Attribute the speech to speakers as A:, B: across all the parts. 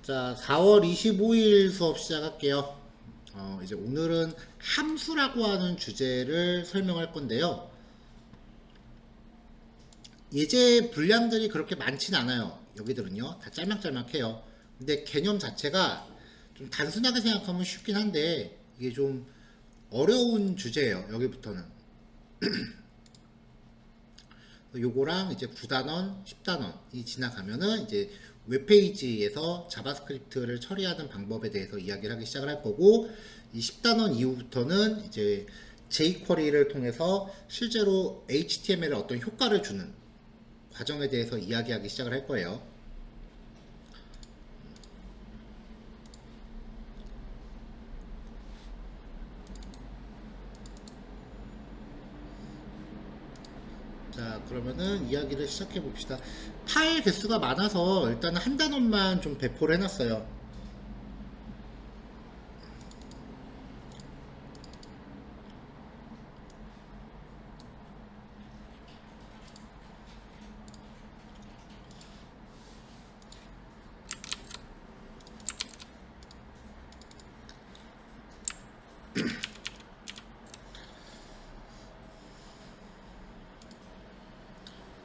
A: 자, 4월 25일 수업 시작할게요. 이제 오늘은 함수라고 하는 주제를 설명할 건데요. 예제 분량들이 그렇게 많진 않아요. 여기들은요. 다 짤막짤막해요. 근데 개념 자체가 좀 단순하게 생각하면 쉽긴 한데 이게 좀 어려운 주제예요. 여기부터는. 요거랑 이제 9단원, 10단원이 지나가면은 이제 웹페이지에서 자바스크립트를 처리하는 방법에 대해서 이야기를 하기 시작을 할 거고, 이 10단원 이후부터는 이제 jQuery를 통해서 실제로 HTML에 어떤 효과를 주는 과정에 대해서 이야기하기 시작을 할 거예요. 자, 그러면은 이야기를 시작해 봅시다. 파일 개수가 많아서 일단 한 단원만 좀 배포를 해놨어요.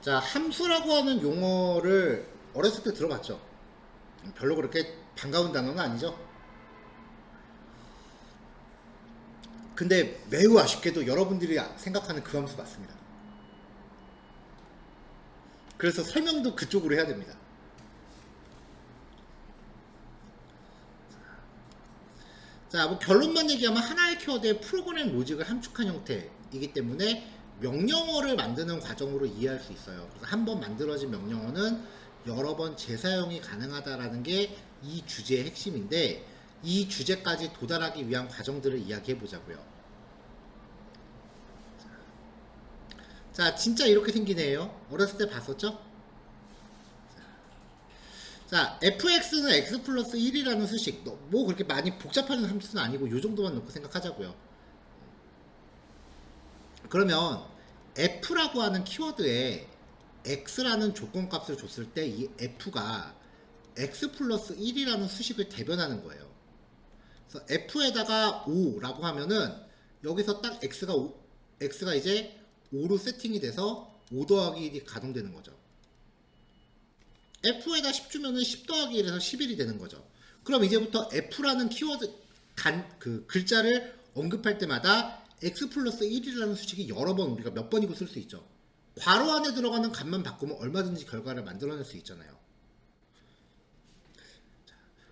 A: 자, 함수라고 하는 용어를 어렸을 때 들어봤죠? 별로 그렇게 반가운 단어는 아니죠? 근데 매우 아쉽게도 여러분들이 생각하는 그 함수 맞습니다. 그래서 설명도 그쪽으로 해야 됩니다. 자, 뭐 결론만 얘기하면 하나의 키워드의 프로그램 로직을 함축한 형태이기 때문에 명령어를 만드는 과정으로 이해할 수 있어요. 그래서 한 번 만들어진 명령어는 여러 번 재사용이 가능하다라는 게 이 주제의 핵심인데, 이 주제까지 도달하기 위한 과정들을 이야기해 보자고요. 자, 진짜 이렇게 생기네요. 어렸을 때 봤었죠? 자, fx는 x 플러스 1이라는 수식, 뭐 그렇게 많이 복잡한 함수는 아니고 요 정도만 놓고 생각하자고요. 그러면 f라고 하는 키워드에 x라는 조건값을 줬을 때 이 f가 x 플러스 1이라는 수식을 대변하는 거예요. 그래서 f에다가 5라고 하면은 여기서 딱 x가 이제 5로 세팅이 돼서 5 더하기 1이 가동되는 거죠. f에다 10 주면은 10 더하기 1에서 11이 되는 거죠. 그럼 이제부터 f라는 키워드 그 글자를 언급할 때마다 x 플러스 1이라는 수식이 여러 번 우리가 몇 번이고 쓸 수 있죠. 괄호 안에 들어가는 값만 바꾸면 얼마든지 결과를 만들어낼 수 있잖아요.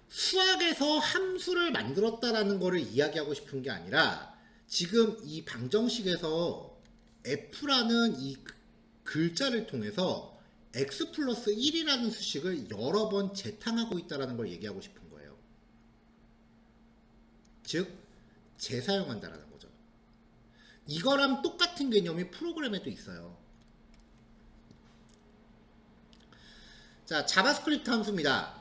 A: 수학에서 함수를 만들었다라는 거를 이야기하고 싶은 게 아니라, 지금 이 방정식에서 f라는 이 글자를 통해서 x 플러스 1이라는 수식을 여러 번 재탕하고 있다는 걸 얘기하고 싶은 거예요. 즉, 재사용한다라는 거죠. 이거랑 똑같은 개념이 프로그램에도 있어요. 자, 자바스크립트 함수입니다.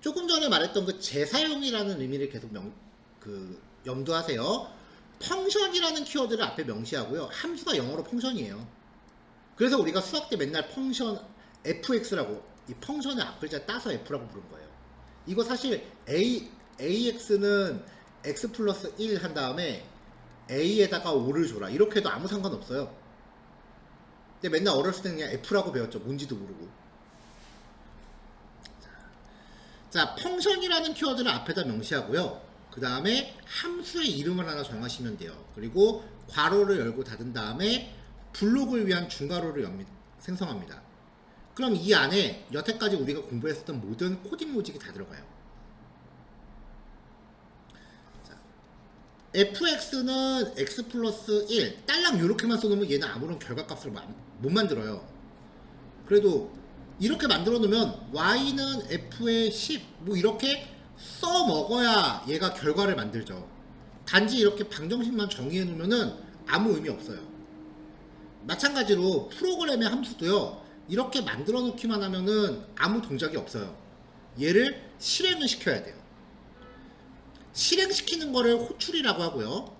A: 조금 전에 말했던 그 재사용이라는 의미를 계속 염두하세요. 펑션이라는 키워드를 앞에 명시하고요. 함수가 영어로 펑션이에요. 그래서 우리가 수학 때 맨날 펑션 fx라고, 이 펑션의 앞글자 따서 f라고 부른 거예요. 이거 사실 ax는 x 플러스 1 한 다음에 a에다가 5를 줘라 이렇게 해도 아무 상관없어요. 근데 맨날 어렸을 때는 그냥 f라고 배웠죠. 뭔지도 모르고. 자, 펑션이라는 키워드를 앞에다 명시하고요. 그 다음에 함수의 이름을 하나 정하시면 돼요. 그리고 괄호를 열고 닫은 다음에 블록을 위한 중괄호를 생성합니다. 그럼 이 안에 여태까지 우리가 공부했었던 모든 코딩 로직이 다 들어가요. 자, fx는 x 플러스 1 딸랑 이렇게만 써놓으면 얘는 아무런 결과값을 못 만들어요. 그래도 이렇게 만들어 놓으면 y는 f의 10 뭐 이렇게 써 먹어야 얘가 결과를 만들죠. 단지 이렇게 방정식만 정의해 놓으면은 아무 의미 없어요. 마찬가지로 프로그램의 함수도요, 이렇게 만들어 놓기만 하면은 아무 동작이 없어요. 얘를 실행을 시켜야 돼요. 실행시키는 거를 호출이라고 하고요.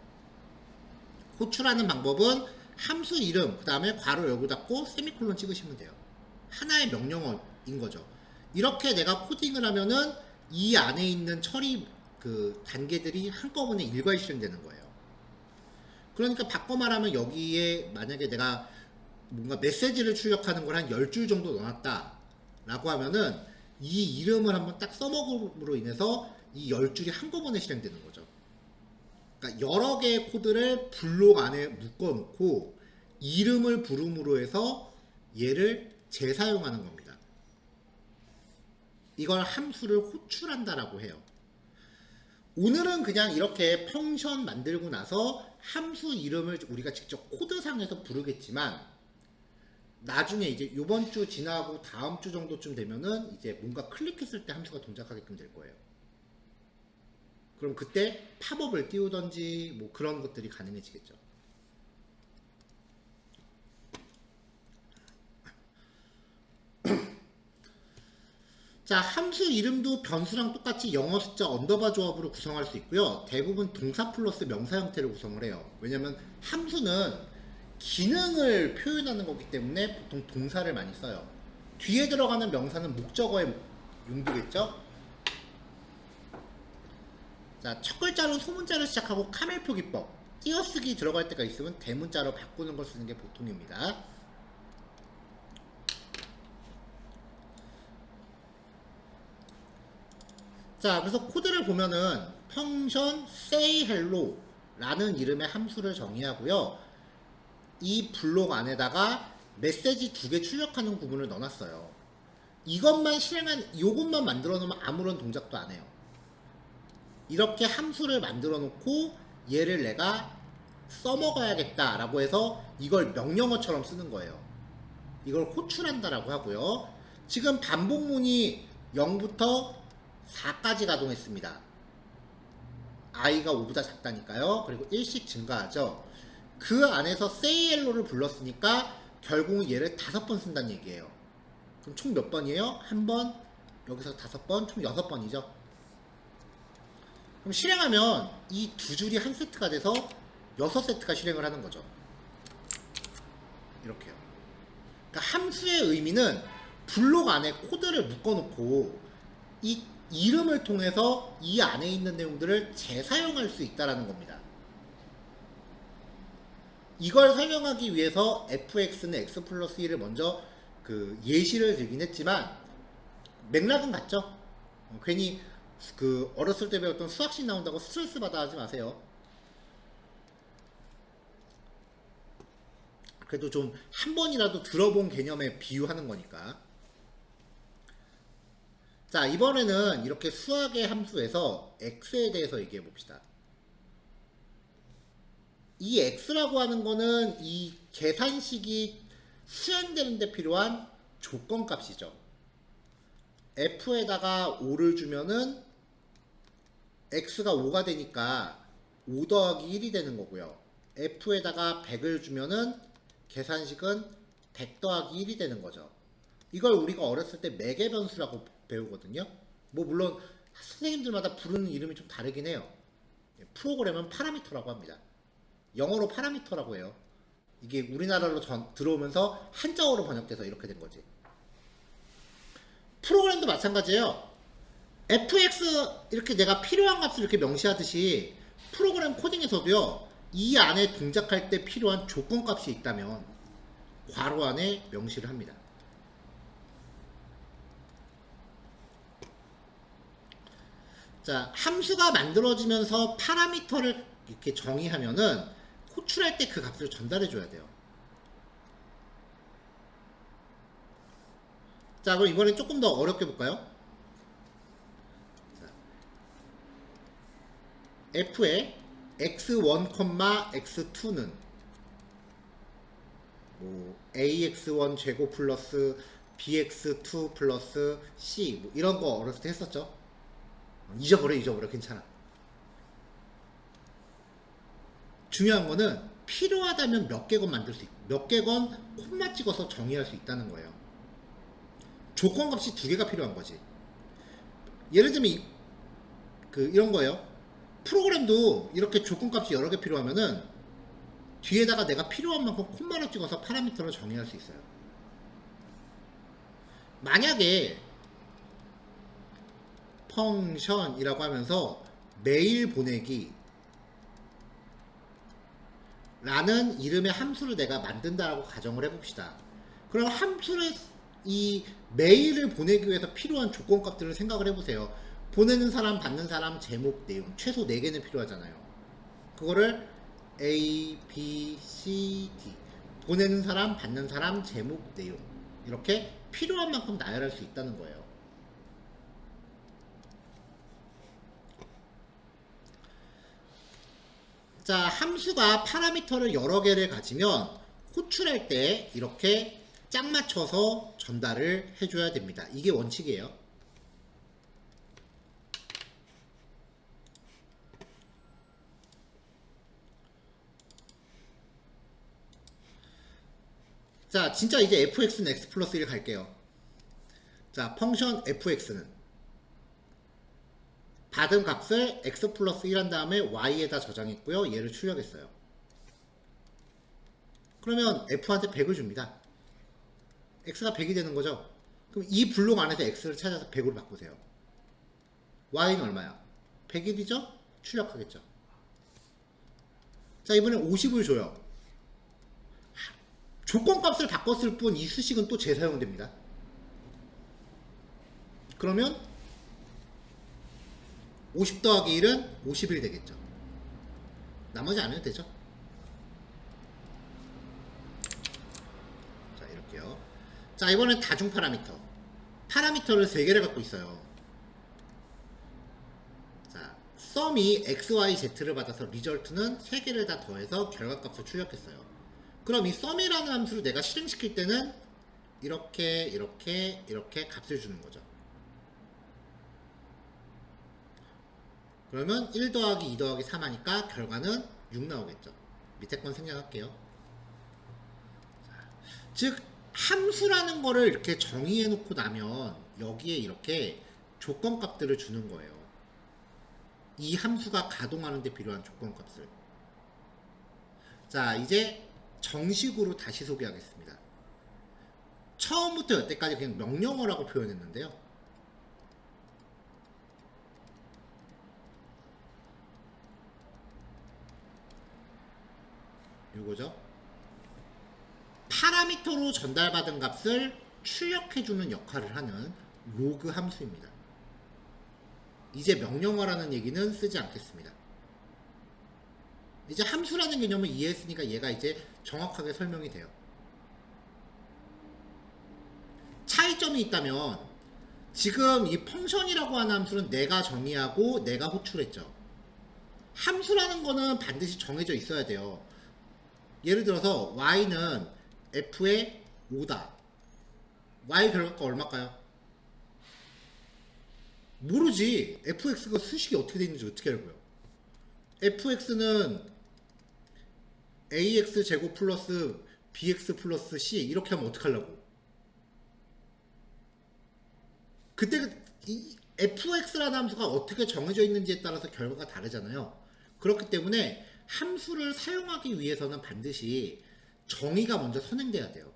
A: 호출하는 방법은 함수 이름, 그 다음에 괄호 열고 닫고 세미콜론 찍으시면 돼요. 하나의 명령어인 거죠. 이렇게 내가 코딩을 하면은 이 안에 있는 처리 그 단계들이 한꺼번에 일괄 실행되는 거예요. 그러니까 바꿔 말하면 여기에 만약에 내가 뭔가 메시지를 출력하는 걸 한 10줄 정도 넣어놨다 라고 하면은 이 이름을 한번 딱 써먹음으로 인해서 이 10줄이 한꺼번에 실행되는 거죠. 그러니까 여러 개의 코드를 블록 안에 묶어 놓고 이름을 부름으로 해서 얘를 재사용하는 겁니다. 이걸 함수를 호출한다라고 해요. 오늘은 그냥 이렇게 펑션 만들고 나서 함수 이름을 우리가 직접 코드상에서 부르겠지만 나중에 이제 이번 주 지나고 다음 주 정도쯤 되면은 이제 뭔가 클릭했을 때 함수가 동작하게끔 될 거예요. 그럼 그때 팝업을 띄우던지 뭐 그런 것들이 가능해지겠죠. 자, 함수 이름도 변수랑 똑같이 영어 숫자 언더바 조합으로 구성할 수 있고요. 대부분 동사 플러스 명사 형태를 구성을 해요. 왜냐면 함수는 기능을 표현하는 거기 때문에 보통 동사를 많이 써요. 뒤에 들어가는 명사는 목적어의 용도겠죠. 자, 첫 글자로 소문자를 시작하고 카멜표 기법, 띄어쓰기 들어갈 때가 있으면 대문자로 바꾸는 걸 쓰는 게 보통입니다. 자, 그래서 코드를 보면은 펑션 say hello 라는 이름의 함수를 정의하고요. 이 블록 안에다가 메시지 2개 출력하는 구문을 넣어놨어요. 요것만 만들어 놓으면 아무런 동작도 안 해요. 이렇게 함수를 만들어 놓고 얘를 내가 써먹어야겠다 라고 해서 이걸 명령어처럼 쓰는 거예요. 이걸 호출한다라고 하고요. 지금 반복문이 0부터 4까지 가동했습니다. i가 5보다 작다니까요. 그리고 1씩 증가하죠. 그 안에서 say hello를 불렀으니까 결국은 얘를 5번 쓴다는 얘기예요. 그럼 총 몇 번이에요? 1번, 여기서 5번, 총 6번이죠. 그럼 실행하면 이 두 줄이 한 세트가 돼서 6세트가 실행을 하는 거죠. 이렇게요. 그러니까 함수의 의미는 블록 안에 코드를 묶어놓고 이 이름을 통해서 이 안에 있는 내용들을 재사용할 수 있다는 겁니다. 이걸 설명하기 위해서 fx는 x 플러스 1을 먼저 그 예시를 들긴 했지만 맥락은 같죠. 괜히 그 어렸을 때 배웠던 수학식 나온다고 스트레스 받아 하지 마세요. 그래도 좀 한 번이라도 들어본 개념에 비유하는 거니까. 자, 이번에는 이렇게 수학의 함수에서 x에 대해서 얘기해 봅시다. 이 x라고 하는 거는 이 계산식이 수행되는 데 필요한 조건값이죠. f에다가 5를 주면은 x가 5가 되니까 5 더하기 1이 되는 거고요. f에다가 100을 주면은 계산식은 100 더하기 1이 되는 거죠. 이걸 우리가 어렸을 때 매개 변수라고 배우거든요. 뭐 물론 선생님들마다 부르는 이름이 좀 다르긴 해요. 프로그램은 파라미터라고 합니다. 영어로 파라미터라고 해요. 이게 우리나라로 들어오면서 한자어로 번역돼서 이렇게 된 거지. 프로그램도 마찬가지예요. fx 이렇게 내가 필요한 값을 이렇게 명시하듯이 프로그램 코딩에서도요. 이 안에 동작할 때 필요한 조건값이 있다면 괄호 안에 명시를 합니다. 자, 함수가 만들어지면서 파라미터를 이렇게 정의하면은 호출할 때 그 값을 전달해 줘야 돼요. 자, 그럼 이번엔 조금 더 어렵게 볼까요? 자, f의 x1, x2는 뭐 ax1 제곱 플러스 bx2 플러스 c 뭐 이런 거 어렸을 때 했었죠. 잊어버려 괜찮아. 중요한 거는 필요하다면 몇 개건 만들 수 있고 몇 개건 콤마 찍어서 정의할 수 있다는 거예요. 조건값이 2개가 필요한 거지. 예를 들면 이런 거예요. 프로그램도 이렇게 조건값이 여러 개 필요하면은 뒤에다가 내가 필요한 만큼 콤마를 찍어서 파라미터를 정의할 수 있어요. 만약에 펑션이라고 하면서 메일 보내기 라는 이름의 함수를 내가 만든다라고 가정을 해봅시다. 그럼 함수를 이 메일을 보내기 위해서 필요한 조건값들을 생각을 해보세요. 보내는 사람, 받는 사람, 제목, 내용 최소 4개는 필요하잖아요. 그거를 A, B, C, D 보내는 사람, 받는 사람, 제목, 내용 이렇게 필요한 만큼 나열할 수 있다는 거예요. 자, 함수가 파라미터를 여러 개를 가지면 호출할 때 이렇게 짝 맞춰서 전달을 해줘야 됩니다. 이게 원칙이에요. 자, 진짜 이제 fx는 x 플러스 1 갈게요. 자, 펑션 fx는 받은 값을 x 플러스 1 한 다음에 y에다 저장했고요. 얘를 출력했어요. 그러면 f한테 100을 줍니다. x가 100이 되는 거죠. 그럼 이 블록 안에서 x를 찾아서 100으로 바꾸세요. y는 얼마야? 100일이죠? 출력하겠죠. 자, 이번엔 50을 줘요. 조건값을 바꿨을 뿐 이 수식은 또 재사용됩니다. 그러면 50 더하기 1은 51 되겠죠. 나머지 안 해도 되죠. 자, 이렇게요. 자, 이번엔 다중 파라미터. 파라미터를 3개를 갖고 있어요. 자, 썸이 x, y, z를 받아서 리절트는 3개를 다 더해서 결과값을 출력했어요. 그럼 이 썸이라는 함수를 내가 실행시킬 때는 이렇게 값을 주는 거죠. 그러면 1 더하기 2 더하기 3 하니까 결과는 6 나오겠죠. 밑에 건 생략할게요. 즉 함수라는 거를 이렇게 정의해 놓고 나면 여기에 이렇게 조건값들을 주는 거예요. 이 함수가 가동하는 데 필요한 조건값을. 자, 이제 정식으로 다시 소개하겠습니다. 처음부터 여태까지 그냥 명령어라고 표현했는데요. 요거죠. 파라미터로 전달받은 값을 출력해주는 역할을 하는 로그 함수입니다. 이제 명령어라는 얘기는 쓰지 않겠습니다. 이제 함수라는 개념을 이해했으니까 얘가 이제 정확하게 설명이 돼요. 차이점이 있다면 지금 이 펑션이라고 하는 함수는 내가 정의하고 내가 호출했죠. 함수라는 거는 반드시 정해져 있어야 돼요. 예를 들어서 y는 f의 5다. y 결과가 얼마일까요? 모르지. fx가 수식이 어떻게 되는지 어떻게 알고요? fx는 ax 제곱 플러스 bx 플러스 c 이렇게 하면 어떡하려고? 그때 이 fx라는 함수가 어떻게 정해져 있는지에 따라서 결과가 다르잖아요. 그렇기 때문에 함수를 사용하기 위해서는 반드시 정의가 먼저 선행돼야 돼요.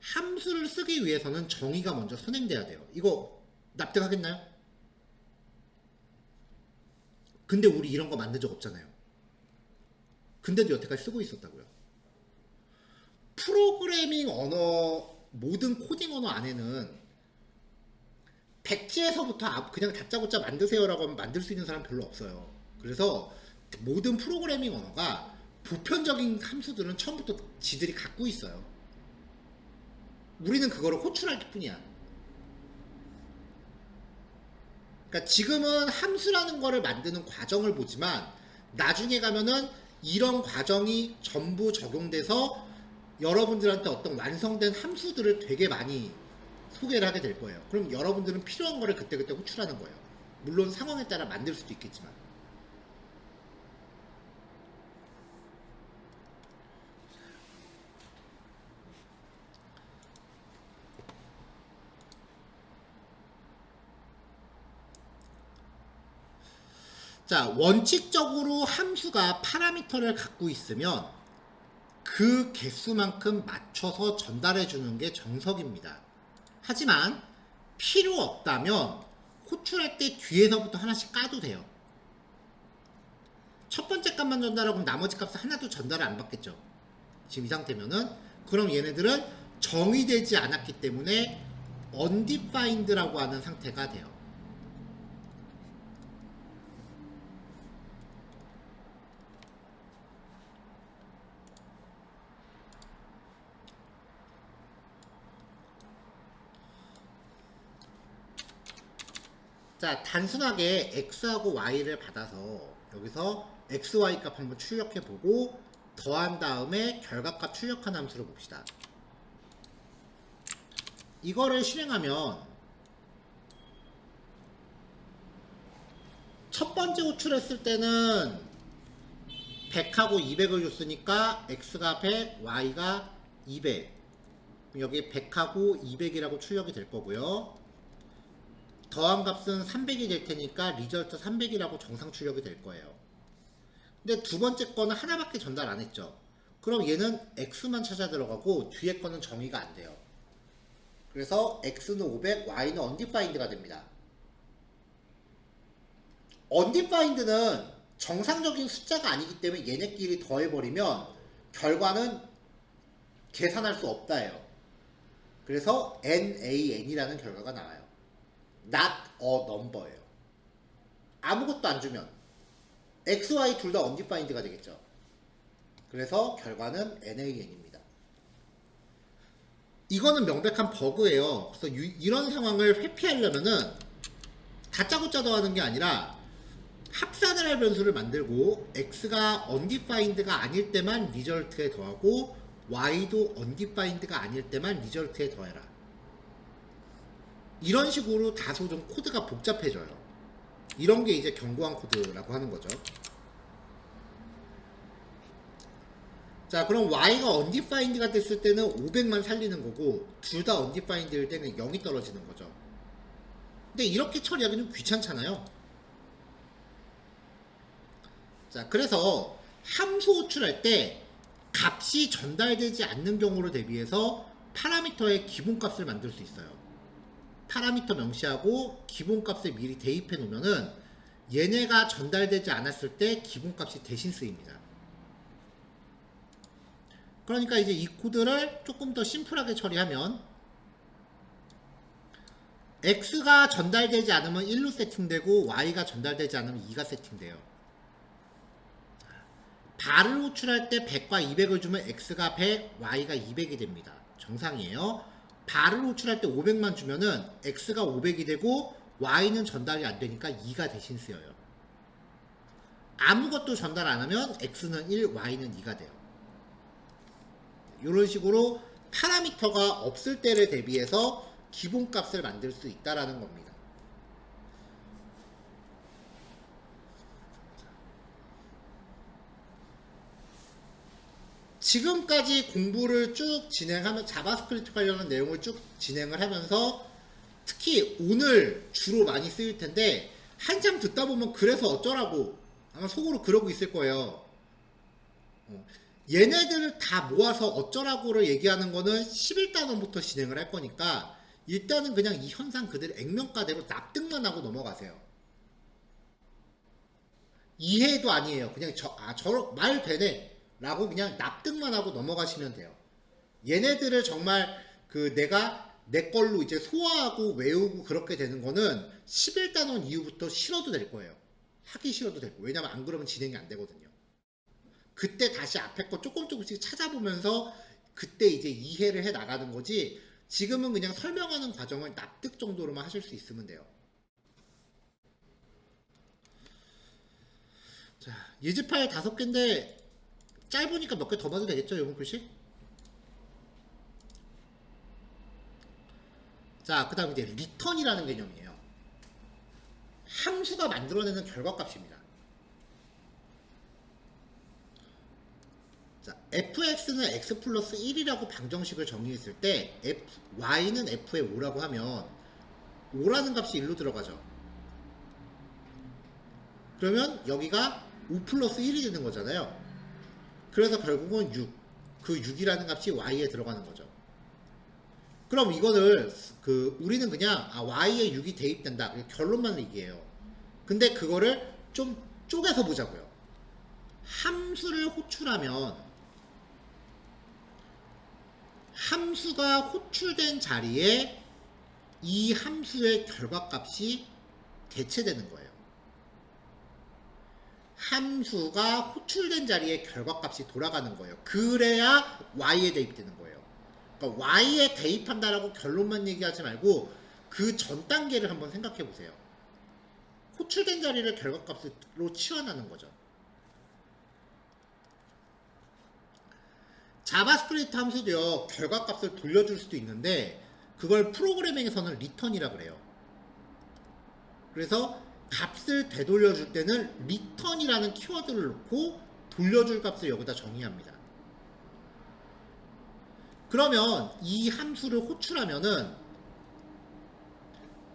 A: 함수를 쓰기 위해서는 정의가 먼저 선행돼야 돼요. 이거 납득하겠나요? 근데 우리 이런 거 만든 적 없잖아요. 근데도 여태까지 쓰고 있었다고요. 프로그래밍 언어, 모든 코딩 언어 안에는 백지에서부터 그냥 다짜고짜 만드세요라고 하면 만들 수 있는 사람 별로 없어요. 그래서 모든 프로그래밍 언어가 보편적인 함수들은 처음부터 지들이 갖고 있어요. 우리는 그거를 호출할 뿐이야. 그러니까 지금은 함수라는 거를 만드는 과정을 보지만 나중에 가면은 이런 과정이 전부 적용돼서 여러분들한테 어떤 완성된 함수들을 되게 많이 소개를 하게 될 거예요. 그럼 여러분들은 필요한 거를 그때그때 호출하는 거예요. 물론 상황에 따라 만들 수도 있겠지만. 자, 원칙적으로 함수가 파라미터를 갖고 있으면 그 개수만큼 맞춰서 전달해 주는 게 정석입니다. 하지만 필요 없다면 호출할 때 뒤에서부터 하나씩 까도 돼요. 첫 번째 값만 전달하고 나머지 값은 하나도 전달을 안 받겠죠. 지금 이 상태면은. 그럼 얘네들은 정의되지 않았기 때문에 undefined라고 하는 상태가 돼요. 자, 단순하게 x하고 y를 받아서 여기서 x, y 값 한번 출력해보고 더한 다음에 결과값 출력한 함수를 봅시다. 이거를 실행하면 첫 번째 호출했을 때는 100하고 200을 줬으니까 x가 100, y가 200. 여기 100하고 200이라고 출력이 될 거고요. 더한 값은 300이 될 테니까 리절트 300이라고 정상 출력이 될 거예요. 근데 두 번째 거는 하나밖에 전달 안 했죠. 그럼 얘는 x만 찾아 들어가고 뒤에 거는 정의가 안 돼요. 그래서 x는 500, y는 undefined가 됩니다. undefined는 정상적인 숫자가 아니기 때문에 얘네끼리 더해버리면 결과는 계산할 수 없다예요. 그래서 NaN이라는 결과가 나와요. not a number예요. 아무것도 안 주면 x, y 둘 다 undefined가 되겠죠. 그래서 결과는 NaN입니다. 이거는 명백한 버그예요. 그래서 이런 상황을 회피하려면은 다짜고짜 더하는 게 아니라 합산을 할 변수를 만들고 x가 undefined가 아닐 때만 리절트에 더하고 y도 undefined가 아닐 때만 리절트에 더해라. 이런 식으로 다소 좀 코드가 복잡해져요. 이런 게 이제 견고한 코드라고 하는 거죠. 자, 그럼 y가 undefined가 됐을 때는 500만 살리는 거고 둘 다 undefined일 때는 0이 떨어지는 거죠. 근데 이렇게 처리하기 좀 귀찮잖아요. 자, 그래서 함수 호출할 때 값이 전달되지 않는 경우를 대비해서 파라미터의 기본값을 만들 수 있어요. 파라미터 명시하고 기본값을 미리 대입해 놓으면은 얘네가 전달되지 않았을 때 기본값이 대신 쓰입니다. 그러니까 이제 이 코드를 조금 더 심플하게 처리하면 x가 전달되지 않으면 1로 세팅되고 y가 전달되지 않으면 2가 세팅돼요. 발을 호출할 때 100과 200을 주면 x가 100, y가 200이 됩니다. 정상이에요. 발을 호출할 때 500만 주면은 x가 500이 되고 y는 전달이 안 되니까 2가 대신 쓰여요. 아무것도 전달 안 하면 x는 1, y는 2가 돼요. 이런 식으로 파라미터가 없을 때를 대비해서 기본값을 만들 수 있다라는 겁니다. 지금까지 공부를 쭉 진행하면 자바스크립트 관련한 내용을 쭉 진행을 하면서 특히 오늘 주로 많이 쓰일 텐데 한참 듣다 보면 그래서 어쩌라고 아마 속으로 그러고 있을 거예요. 얘네들을 다 모아서 어쩌라고를 얘기하는 거는 11단원부터 진행을 할 거니까 일단은 그냥 이 현상 그대로 액면가대로 납득만 하고 넘어가세요. 이해도 아니에요. 그냥 저러 말 되네 라고 그냥 납득만 하고 넘어가시면 돼요. 얘네들을 정말 내가 내 걸로 이제 소화하고 외우고 그렇게 되는 거는 11단원 이후부터 싫어도 될 거예요. 하기 싫어도 될 거예요. 왜냐면 안 그러면 진행이 안 되거든요. 그때 다시 앞에 거 조금씩 찾아보면서 그때 이제 이해를 해 나가는 거지 지금은 그냥 설명하는 과정을 납득 정도로만 하실 수 있으면 돼요. 자, 예지 파일 5개인데 짧으니까 몇 개 더 봐도 되겠죠, 요번 글씨? 자, 그 다음 이제 return이라는 개념이에요. 함수가 만들어내는 결과값입니다. 자, fx는 x 플러스 1이라고 방정식을 정의했을 때 y는 f의 5라고 하면 5라는 값이 1로 들어가죠. 그러면 여기가 5 플러스 1이 되는 거잖아요. 그래서 결국은 6. 그 6이라는 값이 y에 들어가는 거죠. 그럼 이거를 우리는 그냥 y에 6이 대입된다 결론만 얘기해요. 근데 그거를 좀 쪼개서 보자고요. 함수를 호출하면 함수가 호출된 자리에 이 함수의 결과값이 대체되는 거예요. 함수가 호출된 자리에 결과값이 돌아가는 거예요. 그래야 y에 대입되는 거예요. 그러니까 y에 대입한다라고 결론만 얘기하지 말고 그 전 단계를 한번 생각해 보세요. 호출된 자리를 결과값으로 치환하는 거죠. 자바스크립트 함수도요, 결과값을 돌려줄 수도 있는데 그걸 프로그래밍에서는 리턴이라 그래요. 그래서 값을 되돌려줄 때는 리턴이라는 키워드를 넣고 돌려줄 값을 여기다 정의합니다. 그러면 이 함수를 호출하면은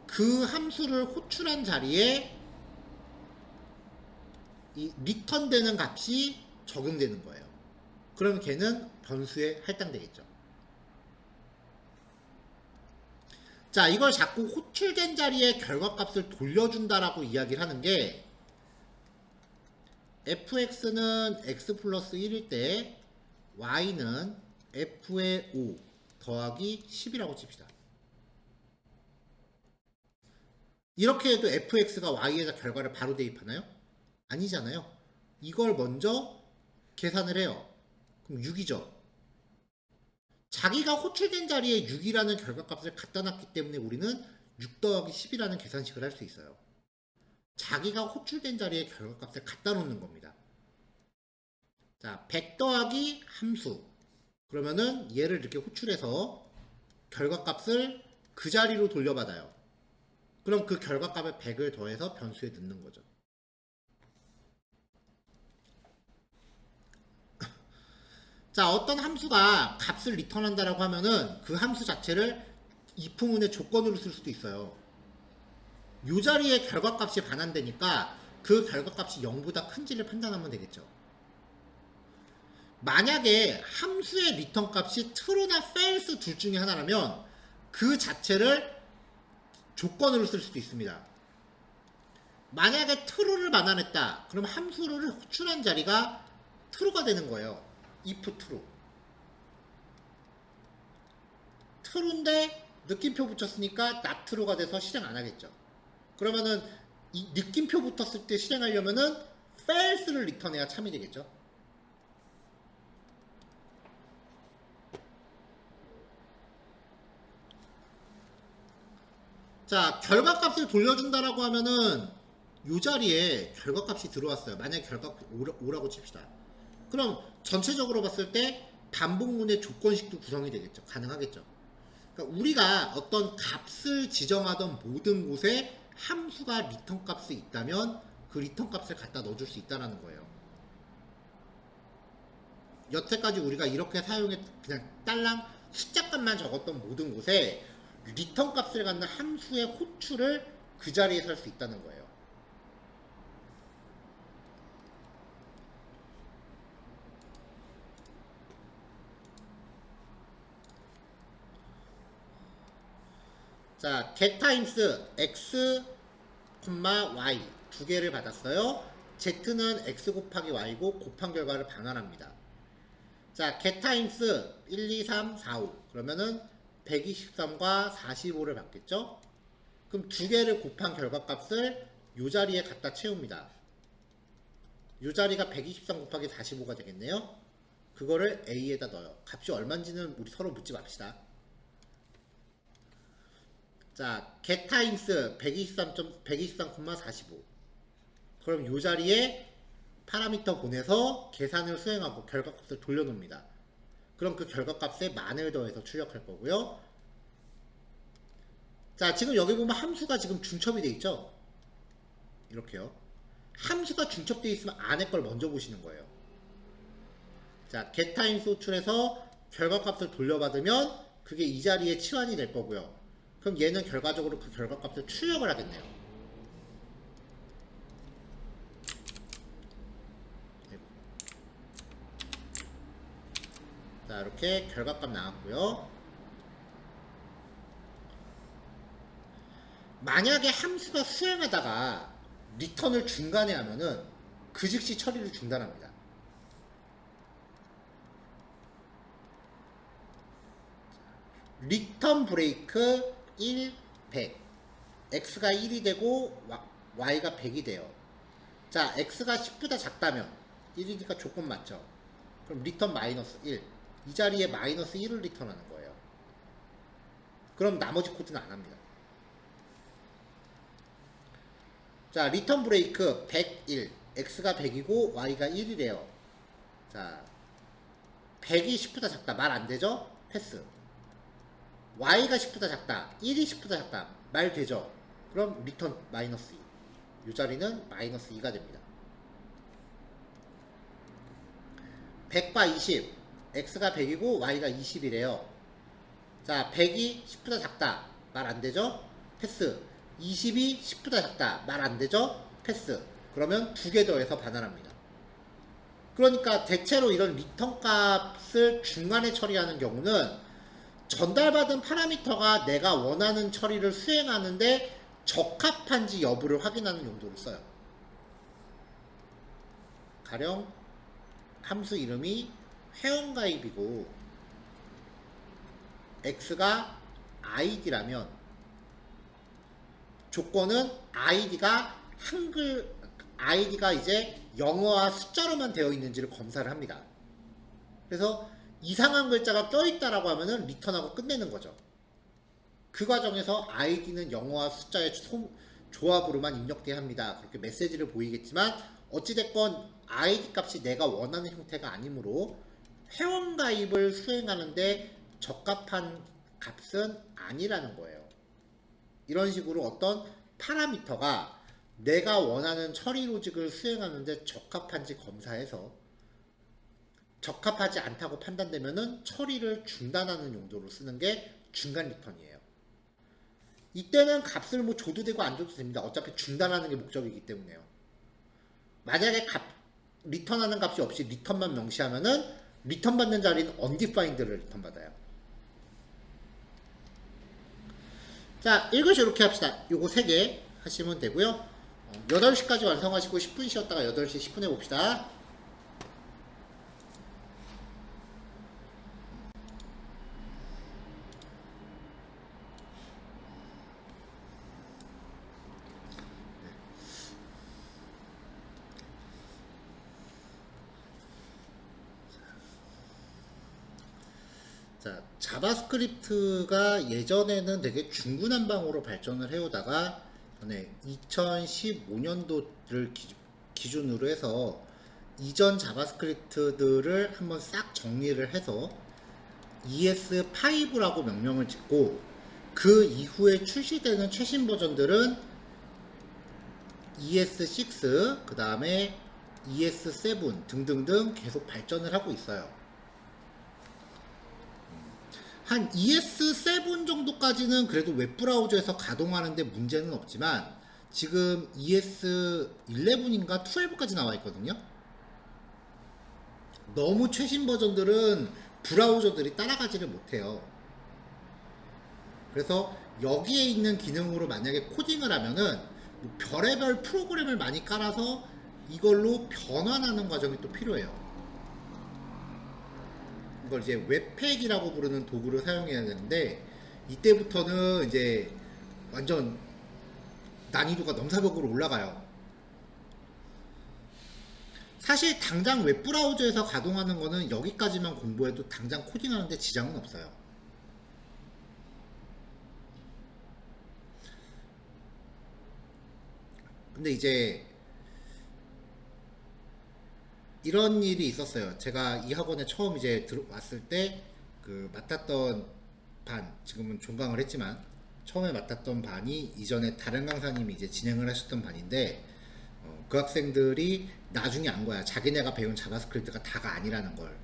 A: 그 함수를 호출한 자리에 이 리턴되는 값이 적용되는 거예요. 그럼 걔는 변수에 할당되겠죠. 자, 이걸 자꾸 호출된 자리에 결과값을 돌려준다라고 이야기를 하는 게 fx는 x 플러스 1일 때 y는 f의 5 더하기 10이라고 칩시다. 이렇게 해도 fx가 y에다 결과를 바로 대입하나요? 아니잖아요. 이걸 먼저 계산을 해요. 그럼 6이죠. 자기가 호출된 자리에 6이라는 결과값을 갖다 놨기 때문에 우리는 6 더하기 10이라는 계산식을 할 수 있어요. 자기가 호출된 자리에 결과값을 갖다 놓는 겁니다. 자, 100 더하기 함수. 그러면은 얘를 이렇게 호출해서 결과값을 그 자리로 돌려받아요. 그럼 그 결과값에 100을 더해서 변수에 넣는 거죠. 자, 어떤 함수가 값을 리턴한다라고 하면은 그 함수 자체를 if문의 조건으로 쓸 수도 있어요. 이 자리에 결과값이 반환되니까 그 결과값이 0보다 큰지를 판단하면 되겠죠. 만약에 함수의 리턴 값이 true나 false 둘 중에 하나라면 그 자체를 조건으로 쓸 수도 있습니다. 만약에 true를 반환했다. 그럼 함수를 호출한 자리가 true가 되는 거예요. if true. true인데 느낌표 붙였으니까 not true가 돼서 실행 안 하겠죠. 그러면은 이 느낌표 붙었을 때 실행하려면은 false를 리턴해야 참이 되겠죠. 자, 결과값을 돌려준다라고 하면은 이 자리에 결과값이 들어왔어요. 만약에 결과값 5라고 칩시다. 그럼 전체적으로 봤을 때 반복문의 조건식도 구성이 되겠죠. 가능하겠죠. 그러니까 우리가 어떤 값을 지정하던 모든 곳에 함수가 리턴 값이 있다면 그 리턴 값을 갖다 넣어줄 수 있다는 거예요. 여태까지 우리가 이렇게 사용해 그냥 딸랑 숫자값만 적었던 모든 곳에 리턴 값을 갖는 함수의 호출을 그 자리에서 할 수 있다는 거예요. 자, get times x, y 두 개를 받았어요. z는 x 곱하기 y고 곱한 결과를 반환합니다. 자, get times 1, 2, 3, 4, 5 그러면은 123과 45를 받겠죠? 그럼 두 개를 곱한 결과값을 이 자리에 갖다 채웁니다. 이 자리가 123 곱하기 45가 되겠네요. 그거를 A에다 넣어요. 값이 얼마인지는 우리 서로 묻지 맙시다. 자, get times 123,45 그럼 이 자리에 파라미터 보내서 계산을 수행하고 결과값을 돌려놓습니다. 그럼 그 결과값에 만을 더해서 출력할 거고요. 자, 지금 여기 보면 함수가 지금 중첩이 돼 있죠? 이렇게요. 함수가 중첩되어 있으면 안에 걸 먼저 보시는 거예요. 자, get times 호출해서 결과값을 돌려받으면 그게 이 자리에 치환이 될 거고요. 그럼 얘는 결과적으로 그 결과값을 출력을 하겠네요. 자, 이렇게 결과값 나왔고요. 만약에 함수가 수행하다가 리턴을 중간에 하면은 그 즉시 처리를 중단합니다. 리턴 브레이크 1, 100. x가 1이 되고 y가 100이 돼요. 자, x가 10보다 작다면 1이니까 조건 맞죠? 그럼 리턴 마이너스 1. 이 자리에 마이너스 1을 리턴하는 거예요. 그럼 나머지 코드는 안 합니다. 자, 리턴 브레이크 101. x가 100이고 y가 1이래요. 자, 100이 10보다 작다. 말 안 되죠? 패스. y가 10보다 작다. 1이 10보다 작다. 말 되죠? 그럼 리턴 마이너스 2. 이 자리는 마이너스 2가 됩니다. 100과 20. x가 100이고 y가 20이래요. 자, 100이 10보다 작다. 말 안 되죠? 패스. 20이 10보다 작다. 말 안 되죠? 패스. 그러면 두 개 더해서 반환합니다. 그러니까 대체로 이런 리턴 값을 중간에 처리하는 경우는 전달받은 파라미터가 내가 원하는 처리를 수행하는데 적합한지 여부를 확인하는 용도로 써요. 가령 함수 이름이 회원가입이고 x가 id라면 조건은 id가 이제 영어와 숫자로만 되어 있는지를 검사를 합니다. 그래서 이상한 글자가 껴있다라고 하면은 리턴하고 끝내는 거죠. 그 과정에서 id는 영어와 숫자의 조합으로만 입력돼야 합니다. 그렇게 메시지를 보이겠지만 어찌됐건 id 값이 내가 원하는 형태가 아니므로 회원가입을 수행하는데 적합한 값은 아니라는 거예요. 이런 식으로 어떤 파라미터가 내가 원하는 처리 로직을 수행하는데 적합한지 검사해서 적합하지 않다고 판단되면은 처리를 중단하는 용도로 쓰는 게 중간 리턴이에요. 이때는 값을 뭐 줘도 되고 안 줘도 됩니다. 어차피 중단하는 게 목적이기 때문에요. 만약에 리턴하는 값이 없이 리턴만 명시하면은 리턴 받는 자리는 undefined를 리턴 받아요. 자, 1교시 이렇게 합시다. 요거 3개 하시면 되고요. 8시까지 완성하시고 10분 쉬었다가 8시 10분에 봅시다. 자, 자바스크립트가 예전에는 되게 중구난방으로 발전을 해오다가 2015년도를 기준으로 해서 이전 자바스크립트들을 한번 싹 정리를 해서 ES5라고 명명을 짓고 그 이후에 출시되는 최신 버전들은 ES6, 그 다음에 ES7 등등등 계속 발전을 하고 있어요. 한 ES7 정도까지는 그래도 웹브라우저에서 가동하는데 문제는 없지만 지금 ES11인가 12까지 나와 있거든요. 너무 최신 버전들은 브라우저들이 따라가지를 못해요. 그래서 여기에 있는 기능으로 만약에 코딩을 하면은 뭐 별의별 프로그램을 많이 깔아서 이걸로 변환하는 과정이 또 필요해요. 이걸 이제 웹팩이라고 부르는 도구를 사용해야 되는데 이때부터는 이제 완전 난이도가 넘사벽으로 올라가요. 사실 당장 웹브라우저에서 가동하는 거는 여기까지만 공부해도 당장 코딩하는데 지장은 없어요. 근데 이제 이런 일이 있었어요. 제가 이 학원에 처음 이제 들어왔을 때 그 맡았던 반, 지금은 종강을 했지만 처음에 맡았던 반이 이전에 다른 강사님이 이제 진행을 하셨던 반인데 그 학생들이 나중에 안 거야. 자기네가 배운 자바스크립트가 다가 아니라는 걸.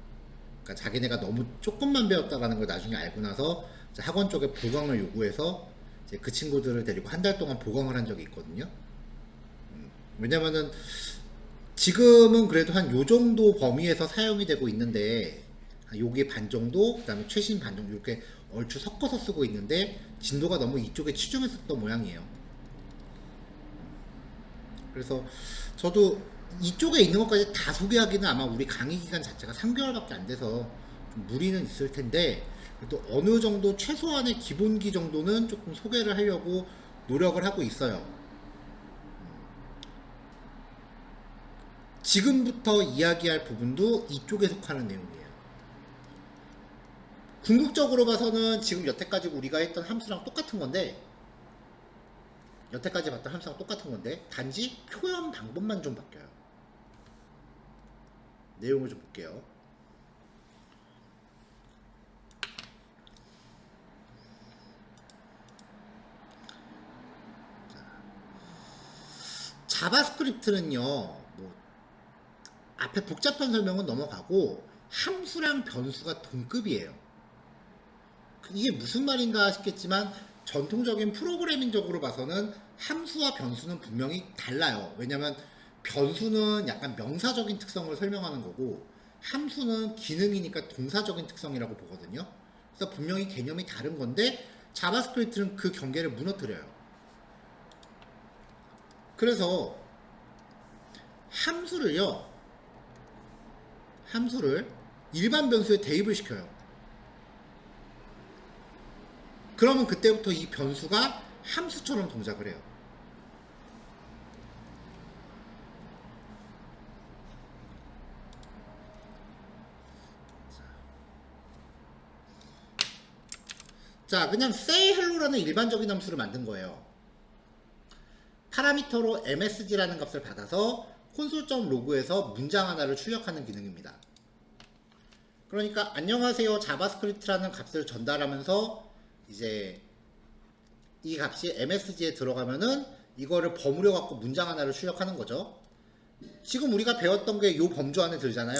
A: 그러니까 자기네가 너무 조금만 배웠다라는 걸 나중에 알고 나서 학원 쪽에 보강을 요구해서 이제 그 친구들을 데리고 한 달 동안 보강을 한 적이 있거든요. 왜냐면은 지금은 그래도 한 요 정도 범위에서 사용이 되고 있는데 요게 반 정도, 그 다음에 최신 반 정도 이렇게 얼추 섞어서 쓰고 있는데 진도가 너무 이쪽에 치중했었던 모양이에요. 그래서 저도 이쪽에 있는 것까지 다 소개하기는 아마 우리 강의 기간 자체가 3개월밖에 안 돼서 좀 무리는 있을 텐데, 또 어느 정도 최소한의 기본기 정도는 조금 소개를 하려고 노력을 하고 있어요. 지금부터 이야기할 부분도 이쪽에 속하는 내용이에요. 궁극적으로 봐서는 지금 여태까지 우리가 했던 함수랑 똑같은 건데, 여태까지 봤던 함수랑 똑같은 건데, 단지 표현 방법만 좀 바뀌어요. 내용을 좀 볼게요. 자바스크립트는요, 뭐 앞에 복잡한 설명은 넘어가고 함수랑 변수가 동급이에요. 이게 무슨 말인가 싶겠지만 전통적인 프로그래밍적으로 봐서는 함수와 변수는 분명히 달라요. 왜냐면 변수는 약간 명사적인 특성을 설명하는 거고 함수는 기능이니까 동사적인 특성이라고 보거든요. 그래서 분명히 개념이 다른 건데 자바스크립트는 그 경계를 무너뜨려요. 그래서 함수를 일반 변수에 대입을 시켜요. 그러면 그때부터 이 변수가 함수처럼 동작을 해요. 자, 그냥 say hello라는 일반적인 함수를 만든 거예요. 파라미터로 msg라는 값을 받아서 console.log에서 문장 하나를 출력하는 기능입니다. 그러니까 안녕하세요 자바스크립트라는 값을 전달하면서 이제 이 값이 msg에 들어가면은 이거를 버무려 갖고 문장 하나를 출력하는 거죠. 지금 우리가 배웠던 게 이 범주 안에 들잖아요.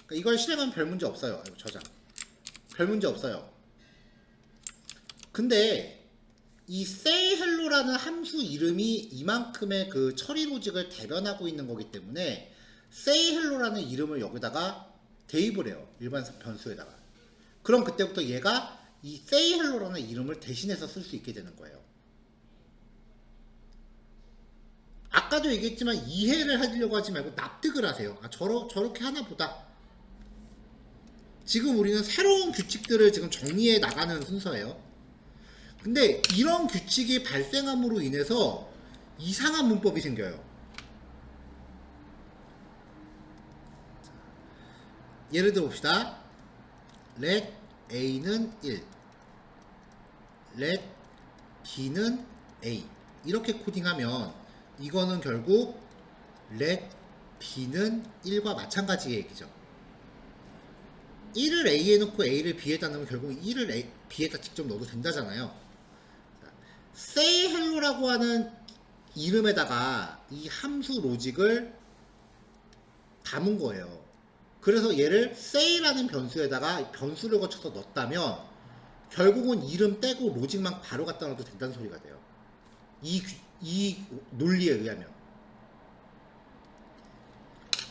A: 그러니까 이걸 실행하면 별 문제 없어요. 저장. 별 문제 없어요. 근데 이 say hello라는 함수 이름이 이만큼의 그 처리 로직을 대변하고 있는 거기 때문에 say hello라는 이름을 여기다가 대입을 해요. 일반 변수에다가. 그럼 그때부터 얘가 이 say hello라는 이름을 대신해서 쓸 수 있게 되는 거예요. 아까도 얘기했지만 이해를 하려고 하지 말고 납득을 하세요. 아, 저렇게 하나 보다. 지금 우리는 새로운 규칙들을 지금 정리해 나가는 순서예요. 근데 이런 규칙이 발생함으로 인해서 이상한 문법이 생겨요. 예를 들어 봅시다. let a는 1, let b는 a 이렇게 코딩하면 이거는 결국 let b는 1과 마찬가지의 얘기죠. 1을 a에 넣고 a를 b에다 넣으면 결국 1을 b에다 직접 넣어도 된다잖아요. say hello라고 하는 이름에다가 이 함수 로직을 담은 거예요. 그래서 얘를 say라는 변수에다가 변수를 거쳐서 넣었다면 결국은 이름 떼고 로직만 바로 갖다 넣어도 된다는 소리가 돼요. 이 논리에 의하면.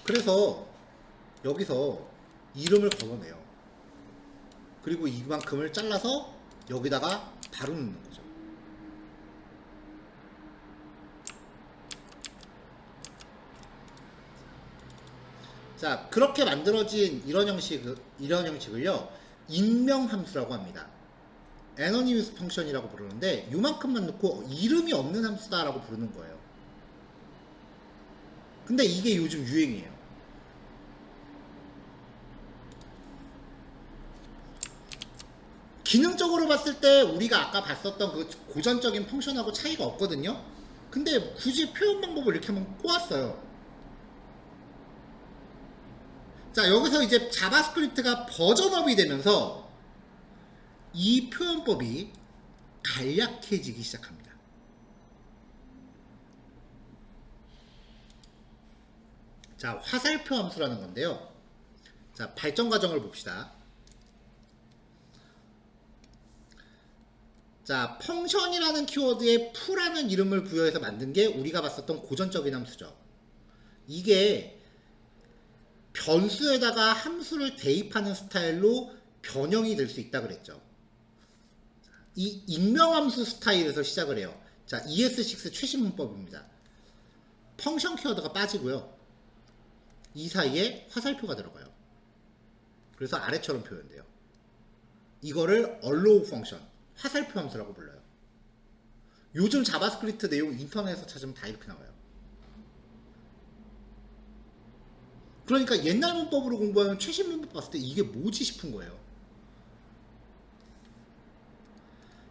A: 그래서 여기서 이름을 걸어내요. 그리고 이만큼을 잘라서 여기다가 바로 넣는 거죠. 자, 그렇게 만들어진 이런 형식을요, 익명함수라고 합니다. 애너니머스 펑션이라고 부르는데, 요만큼만 넣고 이름이 없는 함수다라고 부르는 거예요. 근데 이게 요즘 유행이에요. 기능적으로 봤을 때 우리가 아까 봤었던 그 고전적인 펑션하고 차이가 없거든요. 근데 굳이 표현 방법을 이렇게 하면 꼬았어요. 자, 여기서 이제 자바스크립트가 버전업이 되면서 이 표현법이 간략해지기 시작합니다. 자, 화살표 함수라는 건데요. 자, 발전 과정을 봅시다. 자, 펑션이라는 키워드에 f라는 이름을 부여해서 만든 게 우리가 봤었던 고전적인 함수죠. 이게 변수에다가 함수를 대입하는 스타일로 변형이 될 수 있다 그랬죠. 이 익명함수 스타일에서 시작을 해요. 자, ES6 최신 문법입니다. 펑션 키워드가 빠지고요. 이 사이에 화살표가 들어가요. 그래서 아래처럼 표현돼요. 이거를 allow 펑션, 화살표 함수라고 불러요. 요즘 자바스크립트 내용 인터넷에서 찾으면 다 이렇게 나와요. 그러니까 옛날 문법으로 공부하면 최신 문법 봤을 때 이게 뭐지 싶은 거예요.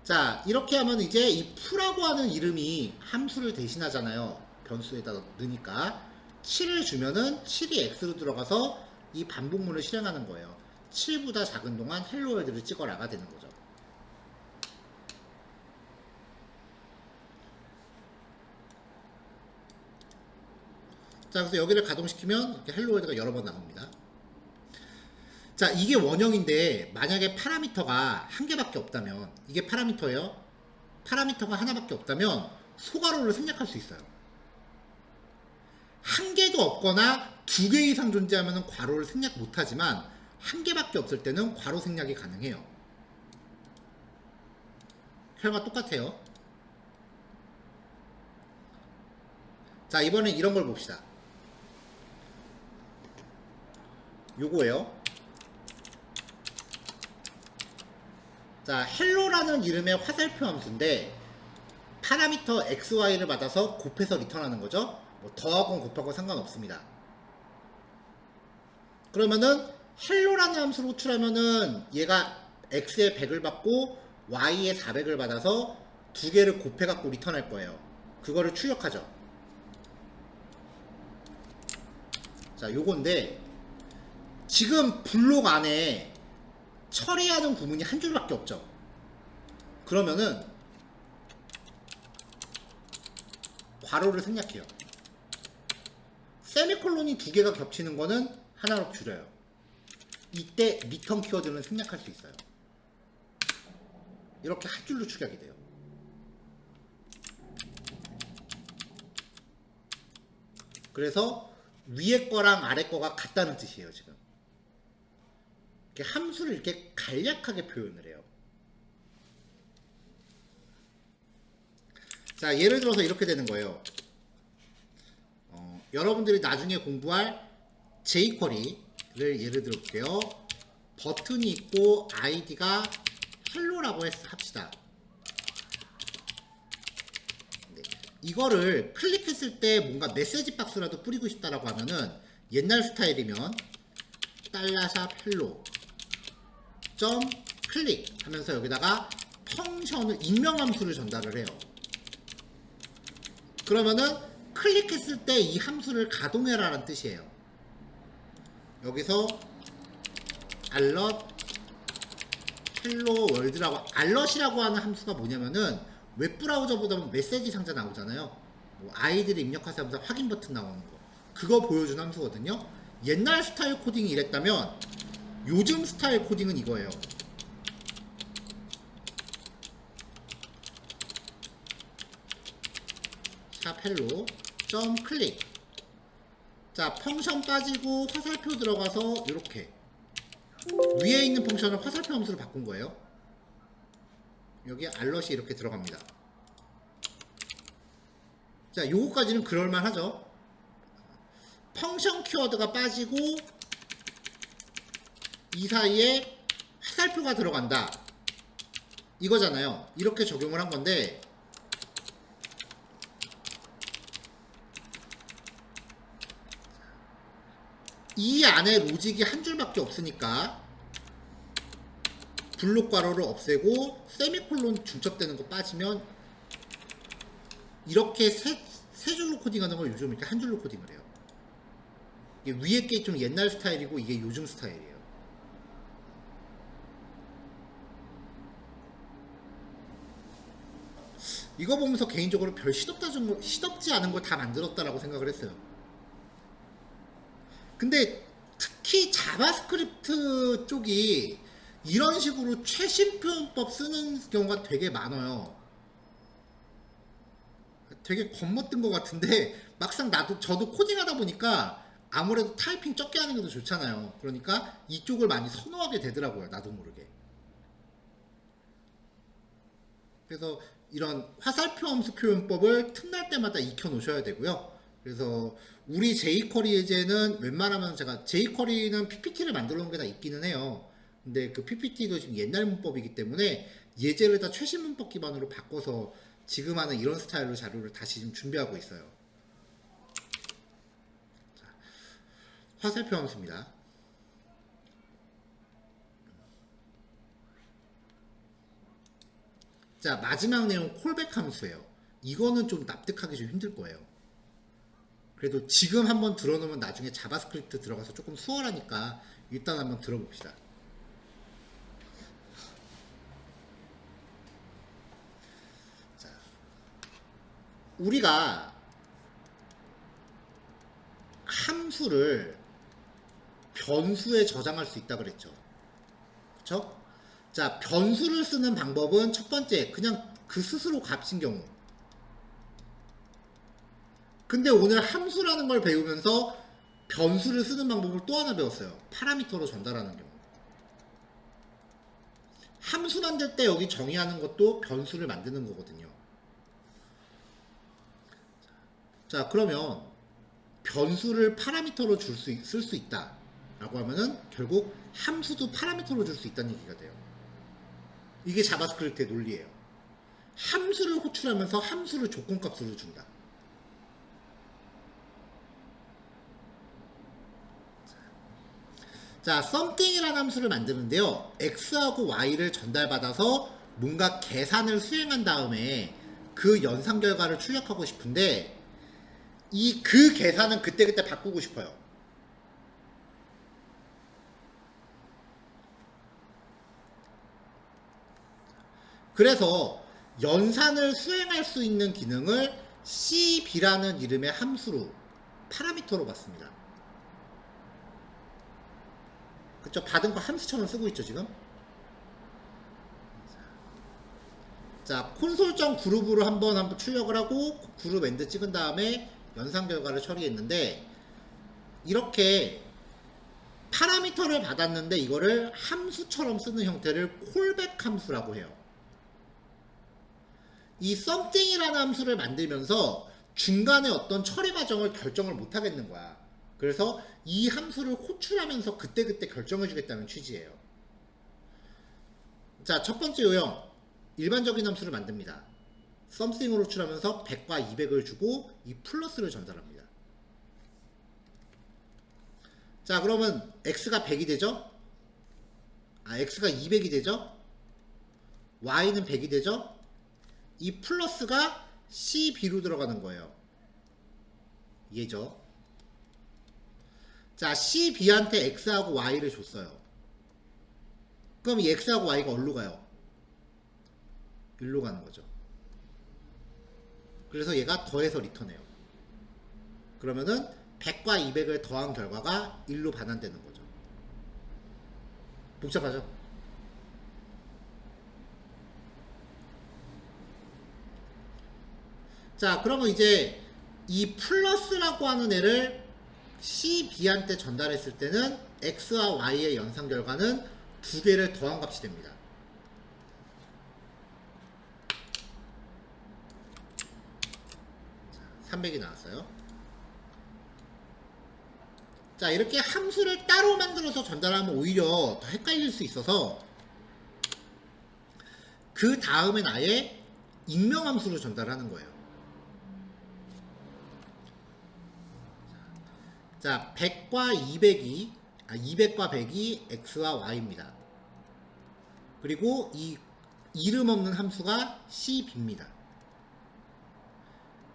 A: 자, 이렇게 하면 이제 이 풀라고 하는 이름이 함수를 대신하잖아요. 변수에다 넣으니까 7을 주면은 7이 x로 들어가서 이 반복문을 실행하는 거예요. 7보다 작은 동안 헬로 월드를 찍어라가 되는 거죠. 자, 그래서 여기를 가동시키면 이렇게 헬로 월드가 여러 번 나옵니다. 자, 이게 원형인데 만약에 파라미터가 한 개밖에 없다면, 이게 파라미터예요. 파라미터가 하나밖에 없다면 소괄호를 생략할 수 있어요. 한 개도 없거나 두 개 이상 존재하면 괄호를 생략 못하지만 한 개밖에 없을 때는 괄호 생략이 가능해요. 결과 똑같아요. 자, 이번엔 이런 걸 봅시다. 요거예요. 자, 헬로라는 이름의 화살표 함수인데 파라미터 xy를 받아서 곱해서 리턴하는 거죠. 뭐 더하고 곱하고 상관없습니다. 그러면은 헬로라는 함수를 호출하면은 얘가 x에 100을 받고 y에 400을 받아서 두 개를 곱해 갖고 리턴할 거예요. 그거를 출력하죠. 자, 요건데 지금 블록 안에 처리하는 구문이 한 줄밖에 없죠. 그러면은 괄호를 생략해요. 세미콜론이 두 개가 겹치는 거는 하나로 줄여요. 이때 리턴 키워드는 생략할 수 있어요. 이렇게 한 줄로 축약이 돼요. 그래서 위에 거랑 아래 거가 같다는 뜻이에요, 지금. 이렇게 함수를 이렇게 간략하게 표현을 해요. 자, 예를 들어서 이렇게 되는 거예요. 여러분들이 나중에 공부할 jQuery를 예를 들어 볼게요. 버튼이 있고 아이디가 헬로라고 합시다. 네. 이거를 클릭했을 때 뭔가 메시지 박스라도 뿌리고 싶다라고 하면은 옛날 스타일이면 달러샵 헬로 점 클릭 하면서 여기다가 펑션을 익명함수를 전달을 해요. 그러면은 클릭했을 때 이 함수를 가동해라 라는 뜻이에요. 여기서 alert hello world라고, alert이라고 하는 함수가 뭐냐면은 웹브라우저보다 메시지 상자 나오잖아요. 뭐 아이디를 입력하세요 하면서 확인 버튼 나오는 거, 그거 보여주는 함수거든요. 옛날 스타일 코딩이 이랬다면 요즘 스타일 코딩은 이거예요. 샵 헬로 점 클릭. 자, 펑션 빠지고 화살표 들어가서 이렇게 위에 있는 펑션을 화살표 함수로 바꾼 거예요. 여기 알럿이 이렇게 들어갑니다. 자, 요거까지는 그럴만 하죠. 펑션 키워드가 빠지고 이 사이에 화살표가 들어간다 이거잖아요. 이렇게 적용을 한 건데, 이 안에 로직이 한 줄밖에 없으니까 블록 괄호를 없애고 세미콜론 중첩되는 거 빠지면 이렇게 세 줄로 코딩하는 걸 요즘 이렇게 한 줄로 코딩을 해요. 이게 위에 게 좀 옛날 스타일이고 이게 요즘 스타일이에요. 이거 보면서 개인적으로 별 시덥지 않은 걸 다 만들었다라고 생각을 했어요. 근데 특히 자바스크립트 쪽이 이런 식으로 최신 표현법 쓰는 경우가 되게 많아요. 되게 겉멋든 것 같은데 막상 저도 코딩하다 보니까 아무래도 타이핑 적게 하는 게 더 좋잖아요. 그러니까 이쪽을 많이 선호하게 되더라고요, 나도 모르게. 그래서 이런 화살표 함수 표현법을 틈날 때마다 익혀 놓으셔야 되고요. 그래서 우리 jQuery 예제는 웬만하면 제가 jQuery는 PPT를 만들어 놓은 게 다 있기는 해요. 근데 그 PPT도 지금 옛날 문법이기 때문에 예제를 다 최신 문법 기반으로 바꿔서 지금 하는 이런 스타일로 자료를 다시 지금 준비하고 있어요. 화살표 함수입니다. 자, 마지막 내용 콜백 함수예요. 이거는 좀 납득하기 좀 힘들 거예요. 그래도 지금 한번 들어놓으면 나중에 자바스크립트 들어가서 조금 수월하니까 일단 한번 들어봅시다. 자, 우리가 함수를 변수에 저장할 수 있다 그랬죠. 그쵸? 자, 변수를 쓰는 방법은 첫 번째, 그냥 그 스스로 값인 경우. 근데 오늘 함수라는 걸 배우면서 변수를 쓰는 방법을 또 하나 배웠어요. 파라미터로 전달하는 경우. 함수 만들 때 여기 정의하는 것도 변수를 만드는 거거든요. 자, 그러면 변수를 파라미터로 쓸 수 있다 라고 하면은 결국 함수도 파라미터로 줄 수 있다는 얘기가 돼요. 이게 자바스크립트의 논리예요. 함수를 호출하면서 함수를 조건값으로 준다. 자, something이라는 함수를 만드는데요. x하고 y를 전달받아서 뭔가 계산을 수행한 다음에 그 연산 결과를 출력하고 싶은데 그 계산은 그때그때 바꾸고 싶어요. 그래서 연산을 수행할 수 있는 기능을 cb라는 이름의 함수로 파라미터로 받습니다. 그쵸? 받은 거 함수처럼 쓰고 있죠 지금. 자, 콘솔.그룹으로 한번 출력을 하고 그룹 엔드 찍은 다음에 연산 결과를 처리했는데 이렇게 파라미터를 받았는데 이거를 함수처럼 쓰는 형태를 콜백 함수라고 해요. 이 something이라는 함수를 만들면서 중간에 어떤 처리 과정을 결정을 못 하겠는 거야. 그래서 이 함수를 호출하면서 그때그때 결정해 주겠다는 취지예요. 자, 첫 번째 요령. 일반적인 함수를 만듭니다. something으로 호출하면서 100과 200을 주고 이 플러스를 전달합니다. 자, 그러면 x가 100이 되죠? x가 200이 되죠? y는 100이 되죠? 이 플러스가 cb로 들어가는 거예요. 이해죠? 자, cb한테 x하고 y를 줬어요. 그럼 이 x하고 y가 어디로 가요? 일로 가는 거죠. 그래서 얘가 더해서 리턴해요. 그러면은 100과 200을 더한 결과가 1로 반환되는 거죠. 복잡하죠? 자, 그러면 이제 이 플러스라고 하는 애를 cb한테 전달했을 때는 x와 y의 연산 결과는 두 개를 더한 값이 됩니다. 300이 나왔어요. 자, 이렇게 함수를 따로 만들어서 전달하면 오히려 더 헷갈릴 수 있어서 그 다음엔 아예 익명함수로 전달하는 거예요. 자, 100과 200이 200과 100이 x와 y입니다. 그리고 이 이름 없는 함수가 cb입니다.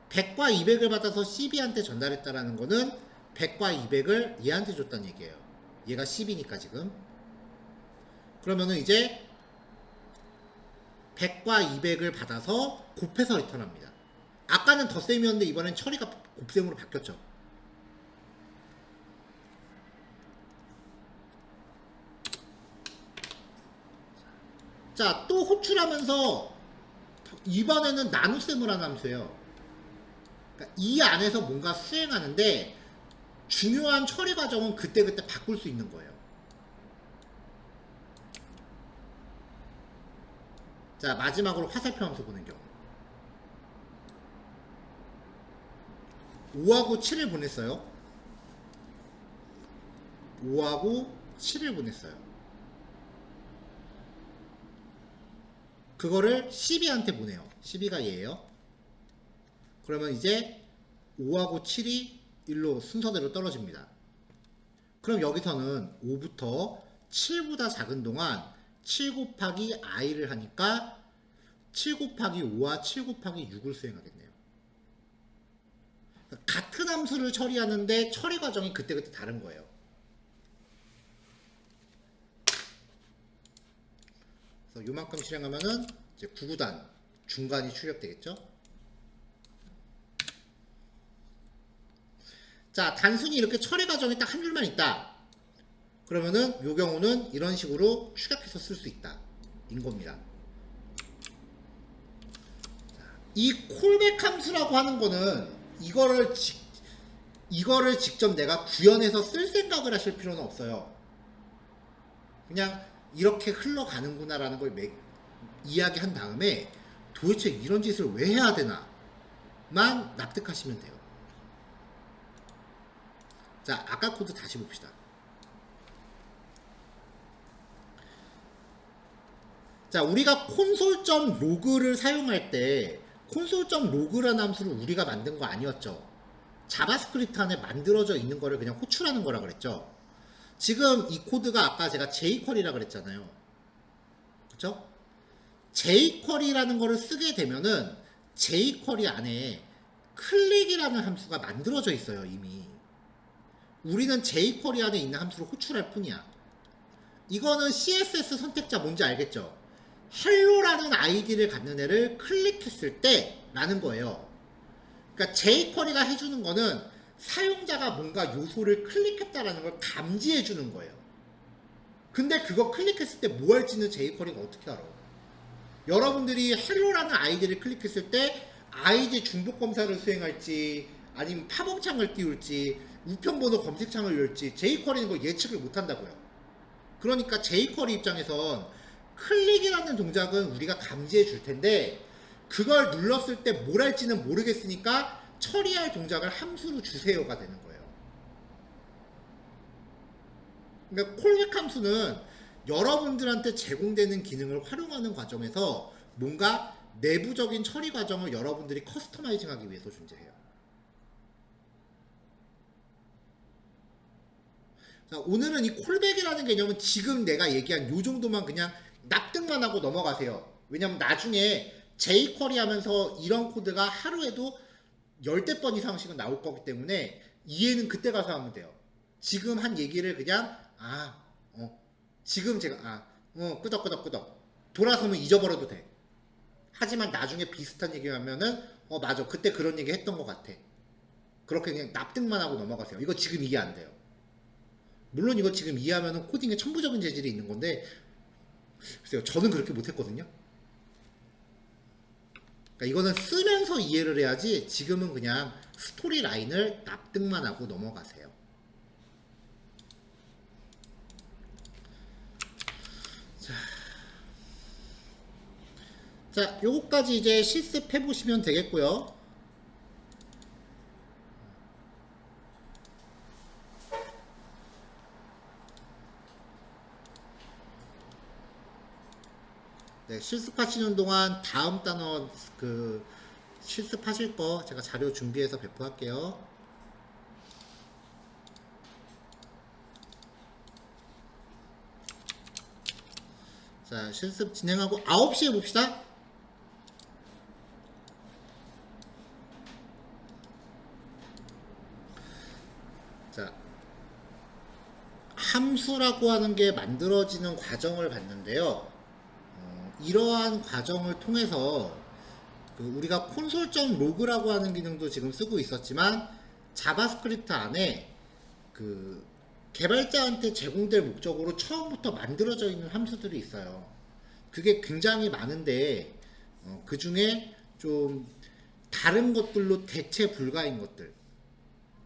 A: 100과 200을 받아서 cb한테 전달했다라는 거는 100과 200을 얘한테 줬다는 얘기예요. 얘가 10이니까 지금. 그러면은 이제 100과 200을 받아서 곱해서 리턴합니다. 아까는 덧셈이었는데 이번엔 처리가 곱셈으로 바뀌었죠. 자, 또 호출하면서 이번에는 나눗셈을 하는 함수예요. 그러니까 이 안에서 뭔가 수행하는데 중요한 처리 과정은 그때그때 바꿀 수 있는 거예요. 자, 마지막으로 화살표 함수 보는 경우. 5하고 7을 보냈어요. 5하고 7을 보냈어요. 그거를 12한테 보내요. 12가 얘예요. 그러면 이제 5하고 7이 일로 순서대로 떨어집니다. 그럼 여기서는 5부터 7보다 작은 동안 7 곱하기 i를 하니까 7 곱하기 5와 7 곱하기 6을 수행하겠네요. 같은 함수를 처리하는데 처리 과정이 그때그때 다른 거예요. 그래서 요만큼 실행하면은 이제 9구단 중간이 출력되겠죠. 자, 단순히 이렇게 처리 과정이 딱 한 줄만 있다. 그러면은 요 경우는 이런 식으로 축약해서 쓸 수 있다. 인 겁니다. 이 콜백 함수라고 하는 거는 이거를 직접 내가 구현해서 쓸 생각을 하실 필요는 없어요. 그냥 이렇게 흘러가는구나 라는 걸 이야기한 다음에 도대체 이런 짓을 왜 해야 되나 만 납득하시면 돼요. 자, 아까 코드 다시 봅시다. 자, 우리가 콘솔.로그를 사용할 때 콘솔.로그라는 함수를 우리가 만든 거 아니었죠. 자바스크립트 안에 만들어져 있는 거를 그냥 호출하는 거라 그랬죠. 지금 이 코드가 아까 제가 jQuery라 그랬잖아요. 그쵸? jQuery라는 거를 쓰게 되면은 jQuery 안에 클릭이라는 함수가 만들어져 있어요, 이미. 우리는 jQuery 안에 있는 함수를 호출할 뿐이야. 이거는 CSS 선택자 뭔지 알겠죠? hello라는 아이디를 갖는 애를 클릭했을 때 라는 거예요. 그러니까 jQuery가 해주는 거는 사용자가 뭔가 요소를 클릭했다라는 걸 감지해 주는 거예요. 근데 그거 클릭했을 때 뭐 할지는 jQuery가 어떻게 알아? 여러분들이 hello라는 아이디를 클릭했을 때 아이디 중복 검사를 수행할지 아니면 팝업창을 띄울지 우편번호 검색창을 열지 jQuery는 거 예측을 못 한다고요. 그러니까 jQuery 입장에선 클릭이라는 동작은 우리가 감지해 줄 텐데 그걸 눌렀을 때 뭘 할지는 모르겠으니까 처리할 동작을 함수로 주세요가 되는 거예요. 그러니까 콜백 함수는 여러분들한테 제공되는 기능을 활용하는 과정에서 뭔가 내부적인 처리 과정을 여러분들이 커스터마이징하기 위해서 존재해요. 자, 오늘은 이 콜백이라는 개념은 지금 내가 얘기한 요 정도만 그냥 납득만 하고 넘어가세요. 왜냐면 나중에 jQuery 하면서 이런 코드가 하루에도 10대 번 이상씩은 나올 거기 때문에 이해는 그때 가서 하면 돼요. 지금 한 얘기를 그냥 지금 제가 끄덕끄덕끄덕 돌아서면 잊어버려도 돼. 하지만 나중에 비슷한 얘기하면은 맞아, 그때 그런 얘기 했던 것 같아. 그렇게 그냥 납득만 하고 넘어가세요. 이거 지금 이해 안 돼요. 물론 이거 지금 이해하면은 코딩에 천부적인 재질이 있는 건데 글쎄요, 저는 그렇게 못했거든요. 그러니까 이거는 쓰면서 이해를 해야지 지금은 그냥 스토리 라인을 납득만 하고 넘어가세요. 자, 요거까지 이제 실습해 보시면 되겠고요. 네, 실습하시는 동안 다음 단어 실습하실 거 제가 자료 준비해서 배포할게요. 자, 실습 진행하고 9시에 봅시다. 자, 함수라고 하는 게 만들어지는 과정을 봤는데요. 이러한 과정을 통해서 우리가 콘솔.로그라고 하는 기능도 지금 쓰고 있었지만 자바스크립트 안에 개발자한테 제공될 목적으로 처음부터 만들어져 있는 함수들이 있어요. 그게 굉장히 많은데 그 중에 좀 다른 것들로 대체 불가인 것들,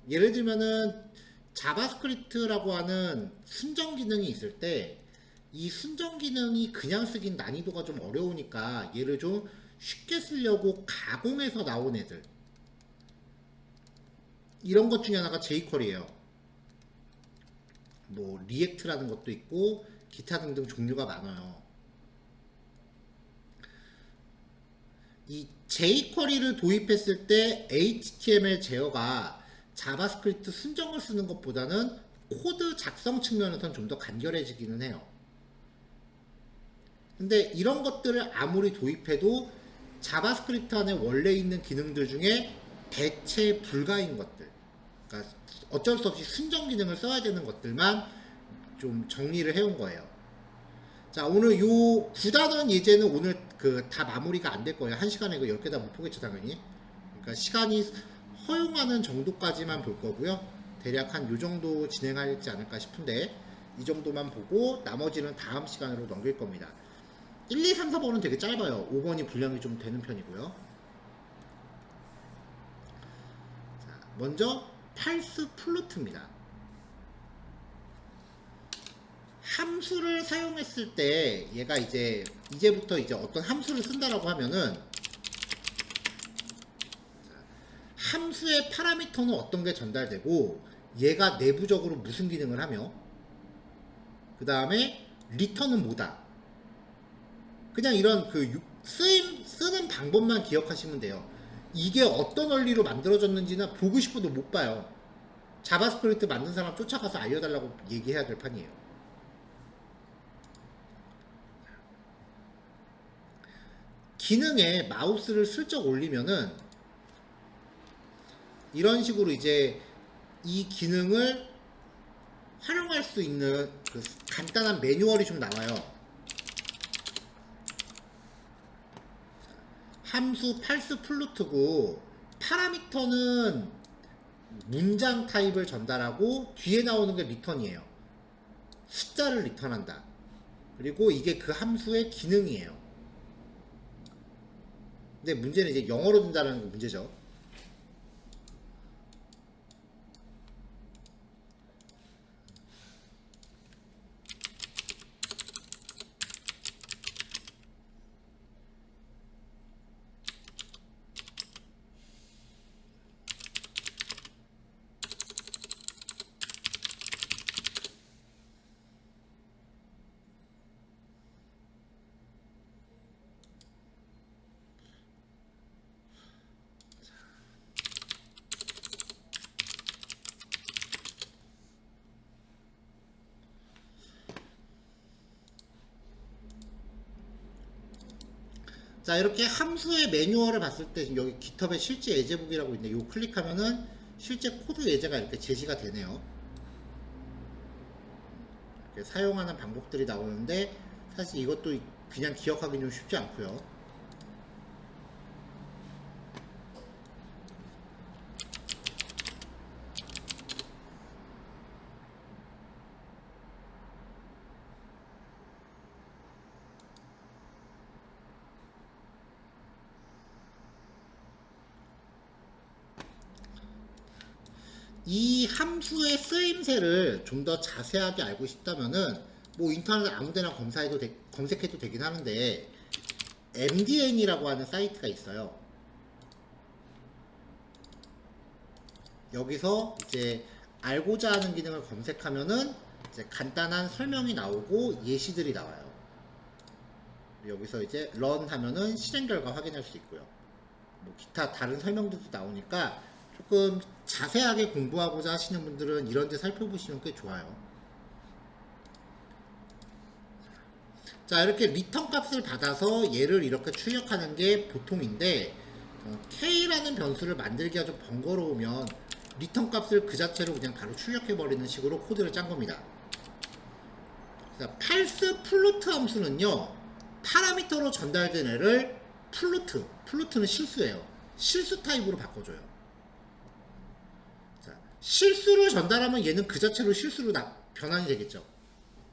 A: 예를 들면은 자바스크립트라고 하는 순정 기능이 있을 때 이 순정 기능이 그냥 쓰긴 난이도가 좀 어려우니까 얘를 좀 쉽게 쓰려고 가공해서 나온 애들, 이런 것 중에 하나가 jQuery예요. 뭐 리액트라는 것도 있고 기타 등등 종류가 많아요. 이 jQuery를 도입했을 때 HTML 제어가 자바스크립트 순정을 쓰는 것보다는 코드 작성 측면에서는 좀 더 간결해지기는 해요. 근데 이런 것들을 아무리 도입해도 자바스크립트 안에 원래 있는 기능들 중에 대체 불가인 것들, 그러니까 어쩔 수 없이 순정 기능을 써야 되는 것들만 좀 정리를 해온 거예요. 자, 오늘 요 9단원 예제는 오늘 그 다 마무리가 안 될 거예요. 1시간에 그 10개 다 못 보겠죠, 당연히. 그러니까 시간이 허용하는 정도까지만 볼 거고요. 대략 한 요 정도 진행하지 않을까 싶은데, 이 정도만 보고 나머지는 다음 시간으로 넘길 겁니다. 1, 2, 3, 4번은 되게 짧아요. 5번이 분량이 좀 되는 편이고요. 자, 먼저 팔스 플루트입니다. 함수를 사용했을 때 얘가 이제부터 어떤 함수를 쓴다라고 하면은 함수의 파라미터는 어떤 게 전달되고 얘가 내부적으로 무슨 기능을 하며 그 다음에 리턴은 뭐다. 그냥 이런 그 쓰는 방법만 기억하시면 돼요. 이게 어떤 원리로 만들어졌는지는 보고 싶어도 못 봐요. 자바스크립트 만든 사람 쫓아가서 알려달라고 얘기해야 될 판이에요. 기능에 마우스를 슬쩍 올리면은 이런 식으로 이제 이 기능을 활용할 수 있는 그 간단한 매뉴얼이 좀 나와요. 함수 팔스 플루트고 파라미터는 문장 타입을 전달하고 뒤에 나오는 게 리턴이에요. 숫자를 리턴한다. 그리고 이게 그 함수의 기능이에요. 근데 문제는 이제 영어로 된다는 게 문제죠. 자, 이렇게 함수의 매뉴얼을 봤을 때 지금 여기 GitHub에 실제 예제북이라고 있는데 이거 클릭하면은 실제 코드 예제가 이렇게 제시가 되네요. 이렇게 사용하는 방법들이 나오는데 사실 이것도 그냥 기억하기는 좀 쉽지 않고요. 이 함수의 쓰임새를 좀 더 자세하게 알고 싶다면은 뭐 인터넷 아무데나 검색해도 되긴 하는데 MDN이라고 하는 사이트가 있어요. 여기서 이제 알고자 하는 기능을 검색하면은 이제 간단한 설명이 나오고 예시들이 나와요. 여기서 이제 run 하면은 실행 결과 확인할 수 있고요. 뭐 기타 다른 설명들도 나오니까 조금 자세하게 공부하고자 하시는 분들은 이런 데 살펴보시면 꽤 좋아요. 자, 이렇게 리턴 값을 받아서 얘를 이렇게 출력하는 게 보통인데 K라는 변수를 만들기가 좀 번거로우면 리턴 값을 그 자체로 그냥 바로 출력해 버리는 식으로 코드를 짠 겁니다. 자, 팔스 플루트 함수는요, 파라미터로 전달된 애를 플루트는 실수예요. 실수 타입으로 바꿔줘요. 자, 실수를 전달하면 얘는 그 자체로 실수로 변환이 되겠죠.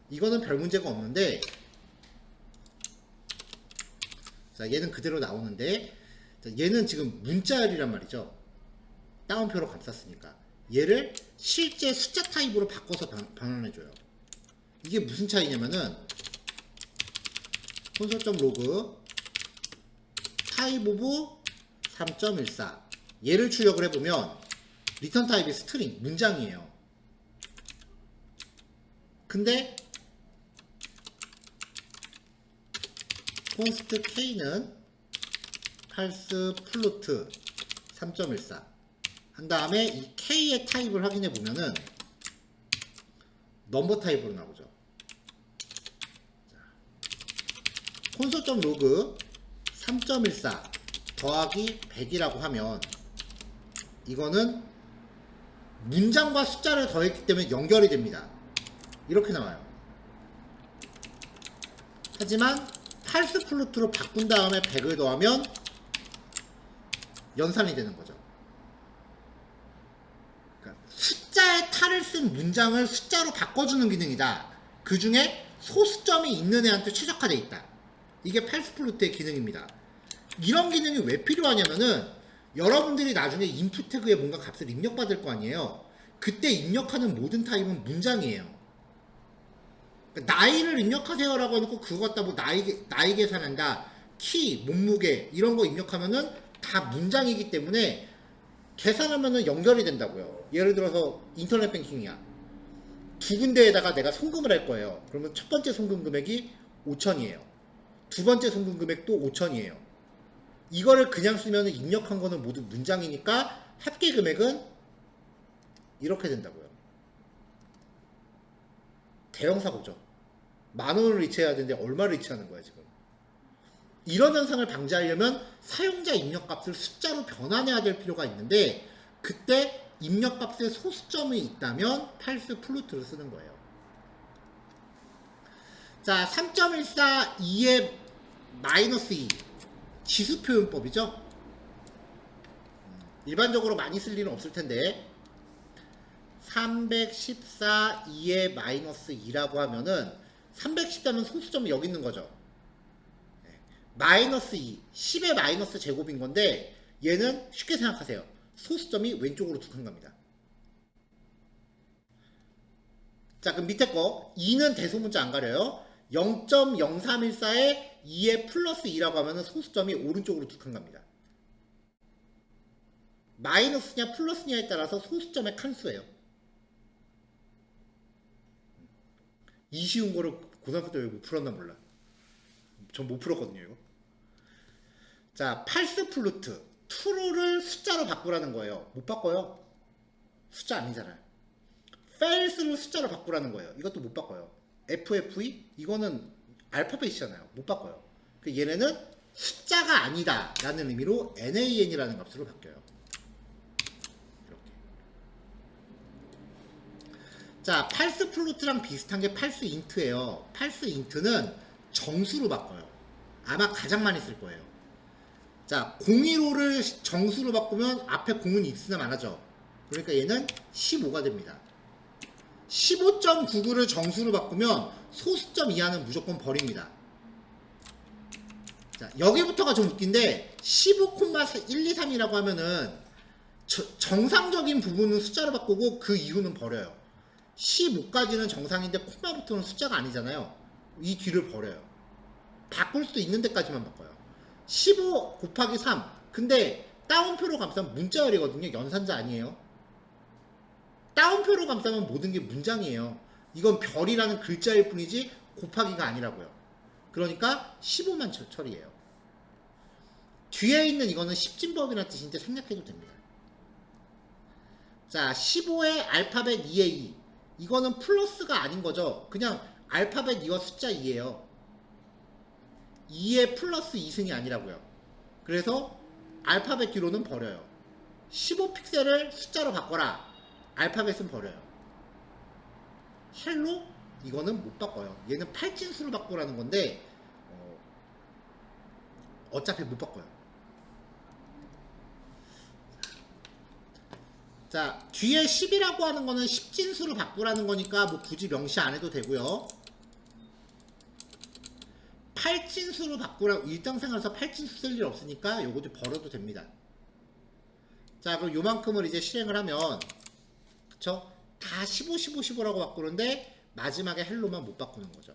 A: 이거는 별 문제가 없는데, 자, 얘는 그대로 나오는데, 자, 얘는 지금 문자열이란 말이죠. 따옴표로 감쌌으니까. 얘를 실제 숫자 타입으로 바꿔서 변환해줘요. 이게 무슨 차이냐면은, 콘솔.로그 타입 오브 3.14 얘를 출력을 해보면 리턴 타입이 스트링, 문장이에요. 근데 콘스트 K는 팔스 플루트 3.14 한 다음에 이 K의 타입을 확인해 보면은 넘버 타입으로 나오죠. 콘솔.로그 3.14 더하기 100이라고 하면 이거는 문장과 숫자를 더했기 때문에 연결이 됩니다. 이렇게 나와요. 하지만 팔스 플루트로 바꾼 다음에 100을 더하면 연산이 되는 거죠. 그러니까 숫자의 탈을 쓴 문장을 숫자로 바꿔주는 기능이다. 그 중에 소수점이 있는 애한테 최적화되어 있다. 이게 팔스 플루트의 기능입니다. 이런 기능이 왜 필요하냐면은 여러분들이 나중에 인풋 태그에 뭔가 값을 입력받을 거 아니에요. 그때 입력하는 모든 타입은 문장이에요. 그러니까 나이를 입력하세요 라고 해놓고 그거 갖다 뭐 나이 계산한다, 키, 몸무게 이런 거 입력하면은 다 문장이기 때문에 계산하면은 연결이 된다고요. 예를 들어서 인터넷 뱅킹이야. 두 군데에다가 내가 송금을 할 거예요. 그러면 첫 번째 송금 금액이 5,000이에요. 두 번째 송금 금액도 5,000이에요. 이거를 그냥 쓰면 입력한 거는 모두 문장이니까 합계 금액은 이렇게 된다고요. 대형 사고죠. 10,000원을 리치해야 되는데 얼마를 리치하는 거야 지금. 이런 현상을 방지하려면 사용자 입력값을 숫자로 변환해야 될 필요가 있는데 그때 입력값에 소수점이 있다면 팔스 플루트를 쓰는 거예요. 자, 3.14 2의 마이너스 2 지수 표현법이죠. 일반적으로 많이 쓸 일은 없을 텐데 314 2의 마이너스 2라고 하면은 314는 소수점이 여기 있는 거죠. 마이너스 2, 10의 마이너스 제곱인 건데 얘는 쉽게 생각하세요. 소수점이 왼쪽으로 두 칸 갑니다. 자, 그럼 밑에 거 2는 대소문자 안 가려요. 0.0314에 2의 플러스 2라고 하면은 소수점이 오른쪽으로 두 칸 갑니다. 마이너스냐 플러스냐에 따라서 소수점의 칸수예요. 이 쉬운 거를 고등학교 때 왜 못 풀었나 몰라. 전 못 풀었거든요 이거. 자, 팔스 플루트 true를 숫자로 바꾸라는 거예요. 못 바꿔요. 숫자 아니잖아요. false를 숫자로 바꾸라는 거예요. 이것도 못 바꿔요. FFE 이거는 알파벳이잖아요. 못 바꿔요. 얘네는 숫자가 아니다 라는 의미로 NaN이라는 값으로 바뀌어요. 이렇게. 자, 팔스 플루트랑 비슷한 게 팔스 인트예요. 팔스 인트는 정수로 바꿔요. 아마 가장 많이 쓸 거예요. 자, 015를 정수로 바꾸면 앞에 0은 있으나 많아져. 그러니까 얘는 15가 됩니다. 15.99를 정수로 바꾸면 소수점 이하는 무조건 버립니다. 자, 여기부터가 좀 웃긴데 15,123이라고 하면은 정상적인 부분은 숫자로 바꾸고 그 이후는 버려요. 15까지는 정상인데 콤마부터는 숫자가 아니잖아요. 이 뒤를 버려요. 바꿀 수 있는 데까지만 바꿔요. 15 곱하기 3. 근데 따옴표로 감싸면 문자열이거든요. 연산자 아니에요. 따옴표로 감싸면 모든 게 문장이에요. 이건 별이라는 글자일 뿐이지 곱하기가 아니라고요. 그러니까 15만 처리해요. 뒤에 있는 이거는 십진법이라는 뜻인데 생략해도 됩니다. 자, 15의 알파벳 2의 2. 이거는 플러스가 아닌 거죠. 그냥 알파벳 2와 숫자 2예요. 2의 플러스 2승이 아니라고요. 그래서 알파벳 뒤로는 버려요. 15픽셀을 숫자로 바꿔라. 알파벳은 버려요. 헬로? 이거는 못 바꿔요. 얘는 8진수를 바꾸라는 건데 어차피 못 바꿔요. 자, 뒤에 10이라고 하는 거는 10진수를 바꾸라는 거니까 뭐 굳이 명시 안 해도 되고요. 8진수로 바꾸라고 일상생활에서 8진수 쓸 일 없으니까 요것도 버려도 됩니다. 자, 그럼 요만큼을 이제 실행을 하면 그쵸? 다 15, 15, 15라고 바꾸는데 마지막에 헬로만 못 바꾸는 거죠.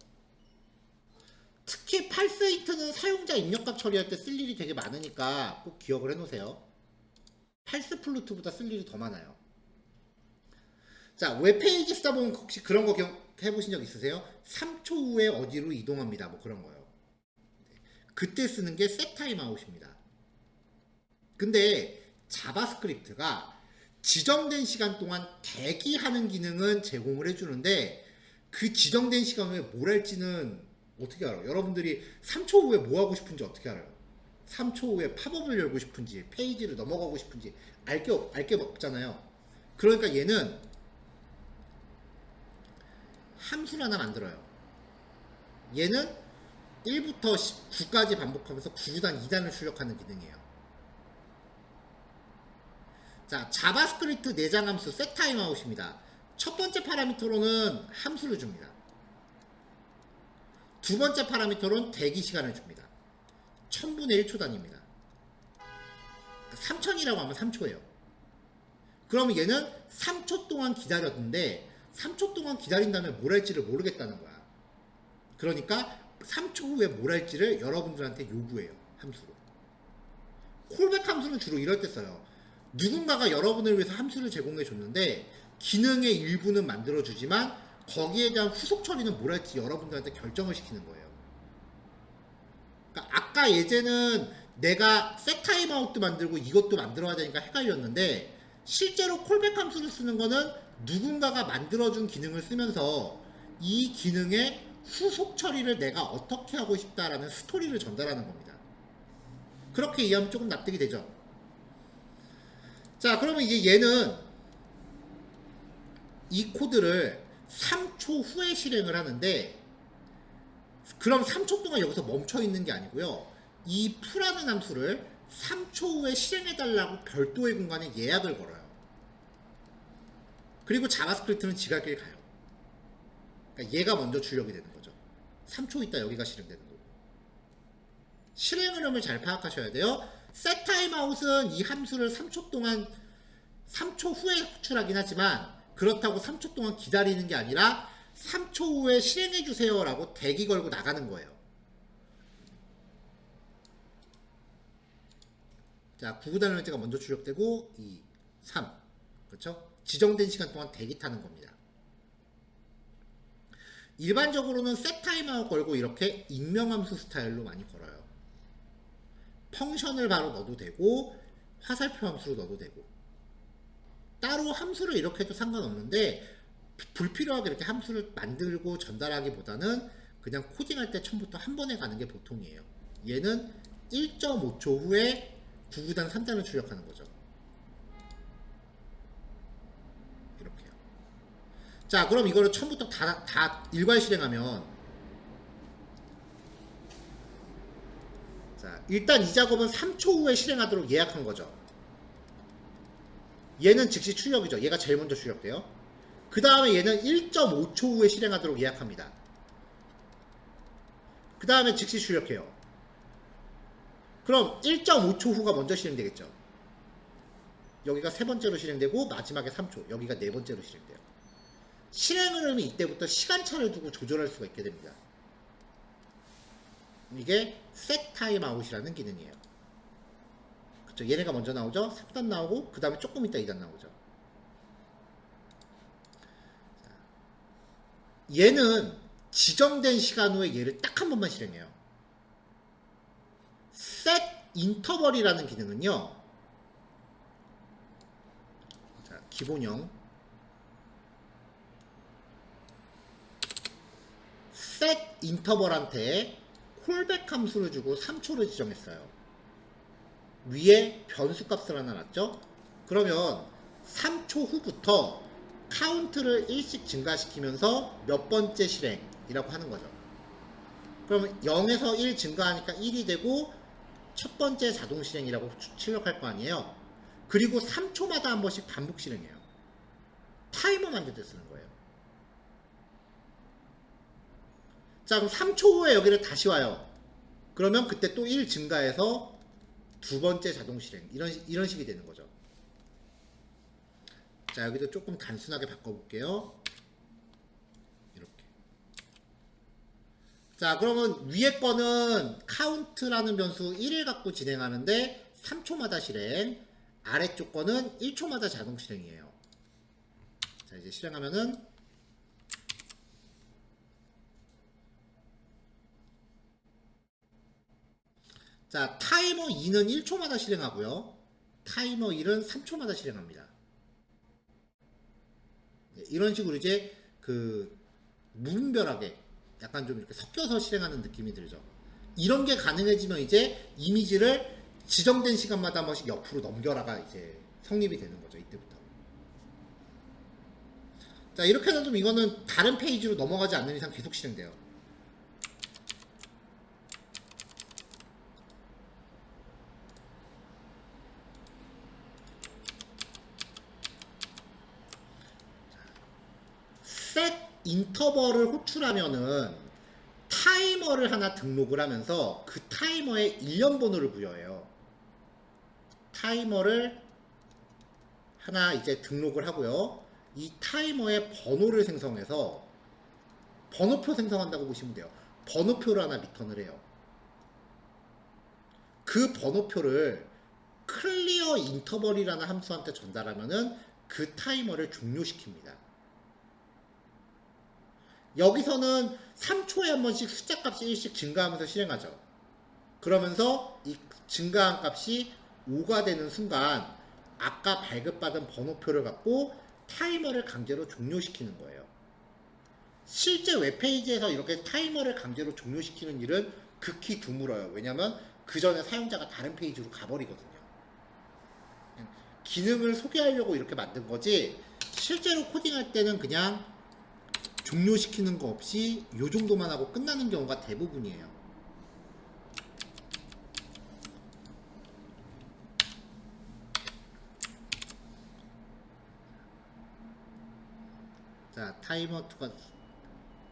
A: 특히 팔스 인트는 사용자 입력값 처리할 때 쓸 일이 되게 많으니까 꼭 기억을 해놓으세요. 팔스 플루트보다 쓸 일이 더 많아요. 자, 웹페이지 쓰다 보면 혹시 그런 거 해보신 적 있으세요? 3초 후에 어디로 이동합니다. 뭐 그런 거요. 그때 쓰는 게 set timeout입니다. 근데 자바스크립트가 지정된 시간 동안 대기하는 기능은 제공을 해주는데 그 지정된 시간 후에 뭘 할지는 어떻게 알아요? 여러분들이 3초 후에 뭐 하고 싶은지 어떻게 알아요? 3초 후에 팝업을 열고 싶은지 페이지를 넘어가고 싶은지 알 게 없잖아요. 그러니까 얘는 함수를 하나 만들어요. 얘는 1부터 9까지 반복하면서 9단 2단을 출력하는 기능이에요. 자, 자바스크립트 내장 함수 setTimeout입니다. 첫 번째 파라미터로는 함수를 줍니다. 두 번째 파라미터로는 대기 시간을 줍니다. 1000분의 1초 단위입니다. 3000이라고 하면 3초예요. 그러면 얘는 3초 동안 기다렸는데 3초 동안 기다린 다음에 뭘 할지를 모르겠다는 거야. 그러니까 3초 후에 뭘 할지를 여러분들한테 요구해요. 함수로. 콜백 함수는 주로 이럴 때 써요. 누군가가 여러분을 위해서 함수를 제공해 줬는데 기능의 일부는 만들어 주지만 거기에 대한 후속 처리는 뭘 할지 여러분들한테 결정을 시키는 거예요. 그러니까 아까 예제는 내가 setTimeout 만들고 이것도 만들어야 되니까 헷갈렸는데 실제로 콜백 함수를 쓰는 거는 누군가가 만들어준 기능을 쓰면서 이 기능의 후속 처리를 내가 어떻게 하고 싶다라는 스토리를 전달하는 겁니다. 그렇게 이해하면 조금 납득이 되죠. 자, 그러면 이제 얘는 이 코드를 3초 후에 실행을 하는데 그럼 3초 동안 여기서 멈춰 있는 게 아니고요. 이 풀하는 함수를 3초 후에 실행해달라고 별도의 공간에 예약을 걸어요. 그리고 자바스크립트는 지가 길 가요. 그러니까 얘가 먼저 출력이 되는 거죠. 3초 있다 여기가 실행되는 거고. 실행 흐름을 잘 파악하셔야 돼요. setTimeout은 이 함수를 3초 동안 3초 후에 호출하긴 하지만 그렇다고 3초 동안 기다리는 게 아니라 3초 후에 실행해주세요 라고 대기 걸고 나가는 거예요. 자, 99단원제가 먼저 출력되고 2, 3 그렇죠? 지정된 시간 동안 대기 타는 겁니다. 일반적으로는 setTimeout 걸고 이렇게 익명함수 스타일로 많이 걸어요. 펑션을 바로 넣어도 되고 화살표 함수로 넣어도 되고 따로 함수를 이렇게 해도 상관없는데 불필요하게 이렇게 함수를 만들고 전달하기보다는 그냥 코딩할 때 처음부터 한 번에 가는 게 보통이에요. 얘는 1.5초 후에 99단 3단을 출력하는 거죠. 이렇게요. 자, 그럼 이거를 처음부터 다 일괄 실행하면 자, 일단 이 작업은 3초 후에 실행하도록 예약한 거죠. 얘는 즉시 출력이죠. 얘가 제일 먼저 출력돼요. 그 다음에 얘는 1.5초 후에 실행하도록 예약합니다. 그 다음에 즉시 출력해요. 그럼 1.5초 후가 먼저 실행되겠죠. 여기가 세 번째로 실행되고 마지막에 3초, 여기가 네 번째로 실행돼요. 실행 흐름이 이때부터 시간차를 두고 조절할 수가 있게 됩니다. 이게 setTimeout이라는 기능이에요. 그쵸? 얘네가 먼저 나오죠. 3단 나오고 그 다음에 조금 있다 2단 나오죠. 얘는 지정된 시간 후에 얘를 딱 한 번만 실행해요. set interval이라는 기능은요. 자, 기본형 set interval한테 콜백 함수를 주고 3초를 지정했어요. 위에 변수 값을 하나 놨죠. 그러면 3초 후부터 카운트를 1씩 증가시키면서 몇 번째 실행이라고 하는 거죠. 그러면 0에서 1 증가하니까 1이 되고 첫 번째 자동 실행이라고 출력할 거 아니에요. 그리고 3초마다 한 번씩 반복 실행해요. 타이머 만들 때 쓰는 거예요. 자, 그럼 3초 후에 여기를 다시 와요. 그러면 그때 또 1 증가해서 두 번째 자동 실행 이런 식이 되는 거죠. 자, 여기도 조금 단순하게 바꿔볼게요. 이렇게. 자, 그러면 위에 거는 카운트라는 변수 1을 갖고 진행하는데 3초마다 실행, 아래쪽 거는 1초마다 자동 실행이에요. 자, 이제 실행하면은 자, 타이머 2는 1초마다 실행하고요. 타이머 1은 3초마다 실행합니다. 네, 이런 식으로 이제 그 무분별하게 약간 좀 이렇게 섞여서 실행하는 느낌이 들죠. 이런 게 가능해지면 이제 이미지를 지정된 시간마다 한 번씩 옆으로 넘겨라가 이제 성립이 되는 거죠. 이때부터. 자, 이렇게 해서 좀 이거는 다른 페이지로 넘어가지 않는 이상 계속 실행돼요. set 인터벌을 호출하면은 타이머를 하나 등록을 하면서 그 타이머에 일련 번호를 부여해요. 타이머를 하나 이제 등록을 하고요. 이 타이머의 번호를 생성해서 번호표 생성한다고 보시면 돼요. 번호표를 하나 리턴을 해요. 그 번호표를 클리어 인터벌이라는 함수한테 전달하면은 그 타이머를 종료시킵니다. 여기서는 3초에 한 번씩 숫자 값이 1씩 증가하면서 실행하죠. 그러면서 이 증가한 값이 5가 되는 순간 아까 발급받은 번호표를 갖고 타이머를 강제로 종료시키는 거예요. 실제 웹페이지에서 이렇게 타이머를 강제로 종료시키는 일은 극히 드물어요. 왜냐면 그 전에 사용자가 다른 페이지로 가버리거든요. 기능을 소개하려고 이렇게 만든 거지 실제로 코딩할 때는 그냥 종료시키는 거 없이 이 정도만 하고 끝나는 경우가 대부분이에요. 자, 타이머 2가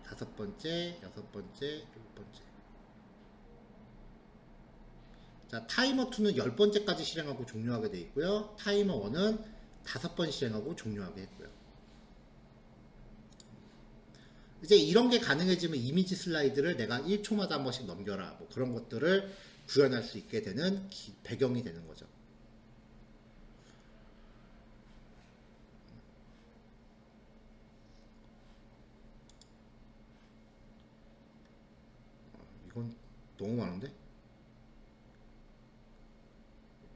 A: 5번째, 6번째, 7번째. 자, 타이머 2는 10번째까지 실행하고 종료하게 되어 있고요. 타이머 1은 5번 실행하고 종료하게 했고요. 이제 이런 게 가능해지면 이미지 슬라이드를 내가 1초마다 한 번씩 넘겨라. 뭐 그런 것들을 구현할 수 있게 되는 배경이 되는 거죠. 이건 너무 많은데?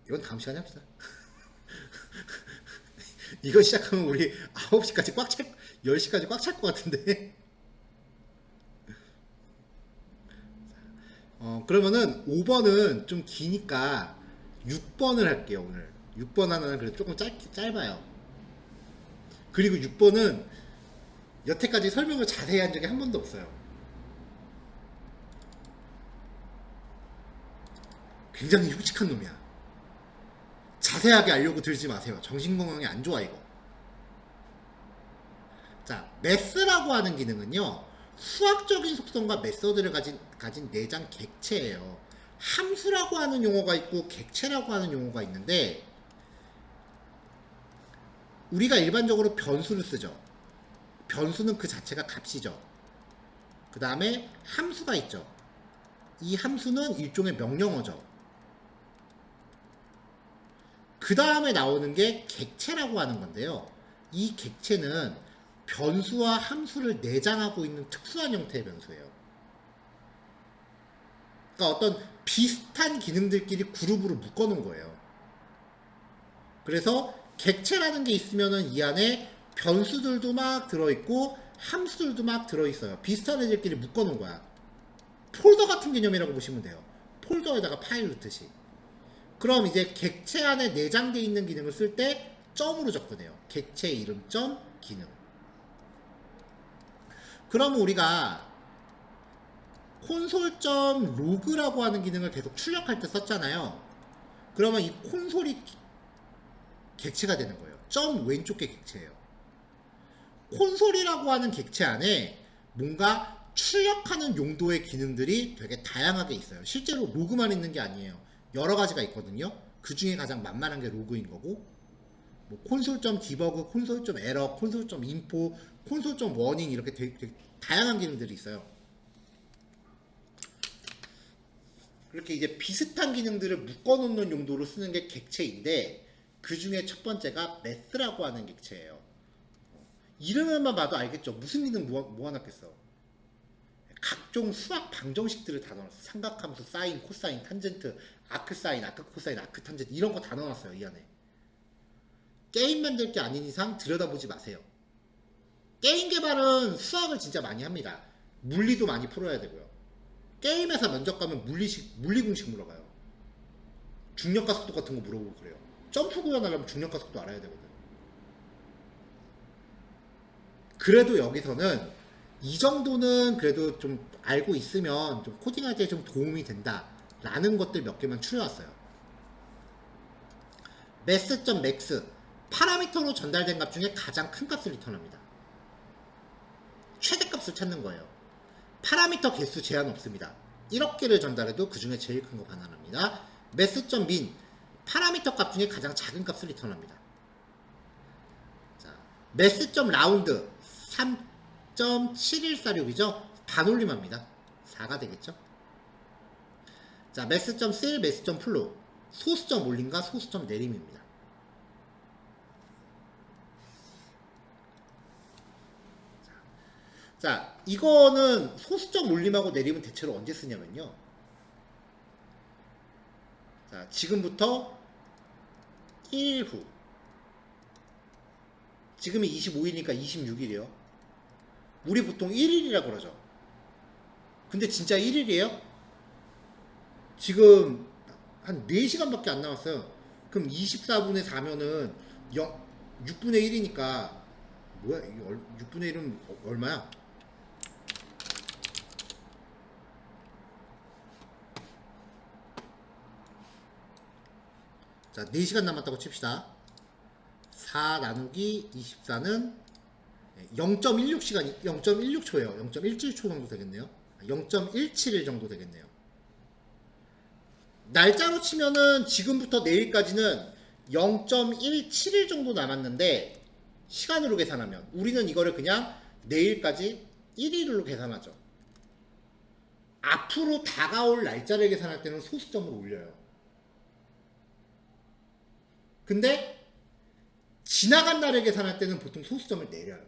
A: 이건 다음 시간에 합시다. 이거 시작하면 우리 9시까지 꽉 찰, 10시까지 꽉 찰 것 같은데. 그러면은 5번은 좀 기니까 6번을 할게요, 오늘. 6번 하나는 그래도 조금 짧아요. 그리고 6번은 여태까지 설명을 자세히 한 적이 한 번도 없어요. 굉장히 흉측한 놈이야. 자세하게 알려고 들지 마세요. 정신건강에 안 좋아, 이거. 자, 매스라고 하는 기능은요, 수학적인 속성과 메서드를 가진 내장 객체예요. 함수라고 하는 용어가 있고 객체라고 하는 용어가 있는데 우리가 일반적으로 변수를 쓰죠. 변수는 그 자체가 값이죠. 그 다음에 함수가 있죠. 이 함수는 일종의 명령어죠. 그 다음에 나오는 게 객체라고 하는 건데요. 이 객체는 변수와 함수를 내장하고 있는 특수한 형태의 변수예요. 그러니까 어떤 비슷한 기능들끼리 그룹으로 묶어놓은 거예요. 그래서 객체라는 게 있으면은 이 안에 변수들도 막 들어있고 함수들도 막 들어있어요. 비슷한 애들끼리 묶어놓은 거야. 폴더 같은 개념이라고 보시면 돼요. 폴더에다가 파일 넣듯이. 그럼 이제 객체 안에 내장되어 있는 기능을 쓸 때 점으로 접근해요. 객체 이름 점 기능. 그럼 우리가 콘솔.로그라고 하는 기능을 계속 출력할 때 썼잖아요. 그러면 이 콘솔이 객체가 되는 거예요. 점 왼쪽 게 객체예요. 콘솔이라고 하는 객체 안에 뭔가 출력하는 용도의 기능들이 되게 다양하게 있어요. 실제로 로그만 있는 게 아니에요. 여러 가지가 있거든요. 그 중에 가장 만만한 게 로그인 거고, 뭐 콘솔.디버그, 콘솔.에러, 콘솔.인포, 콘솔.워닝 이렇게 되게 다양한 기능들이 있어요. 그렇게 이제 비슷한 기능들을 묶어놓는 용도로 쓰는 게 객체인데 그 중에 첫 번째가 매스라고 하는 객체예요. 이름만 봐도 알겠죠. 무슨 기능 모아놨겠어. 각종 수학 방정식들을 다 넣어놨어. 삼각함수, 사인, 코사인, 탄젠트, 아크 사인, 아크 코사인, 아크 탄젠트 이런 거 다 넣어놨어요. 이 안에. 게임 만들 게 아닌 이상 들여다보지 마세요. 게임 개발은 수학을 진짜 많이 합니다. 물리도 많이 풀어야 되고요. 게임에서 면접 가면 물리 공식 물어봐요. 중력과 속도 같은 거 물어보고 그래요. 점프 구현하려면 중력과 속도 알아야 되거든. 그래도 여기서는 이 정도는 그래도 좀 알고 있으면 좀 코딩할 때 좀 도움이 된다 라는 것들 몇 개만 추려왔어요. mass.max 파라미터로 전달된 값 중에 가장 큰 값을 리턴합니다. 최대값을 찾는 거예요. 파라미터 개수 제한 없습니다. 1억 개를 전달해도 그 중에 제일 큰 거 반환합니다. mass.min 파라미터 값 중에 가장 작은 값을 리턴합니다. 자, mass.round 3.7146이죠? 반올림합니다. 4가 되겠죠? 자, mass.fill, mass.flow 소수점 올림과 소수점 내림입니다. 자, 이거는 소수점 올림하고 내림은 대체로 언제 쓰냐면요. 자, 지금부터 1일 후. 지금이 25일이니까 26일이에요. 우리 보통 1일이라 그러죠. 근데 진짜 1일이에요? 지금 한 4시간밖에 안 남았어요. 그럼 24분의 4면은 6분의 1이니까 뭐야? 6분의 1은 얼마야? 자, 4시간 남았다고 칩시다. 4 나누기 24는 0.16시간, 0.16초예요. 0.17초 정도 되겠네요. 0.171 정도 되겠네요. 날짜로 치면은 지금부터 내일까지는 0.171 정도 남았는데 시간으로 계산하면 우리는 이거를 그냥 내일까지 1일로 계산하죠. 앞으로 다가올 날짜를 계산할 때는 소수점을 올려요. 근데 지나간 날을 계산할 때는 보통 소수점을 내려요.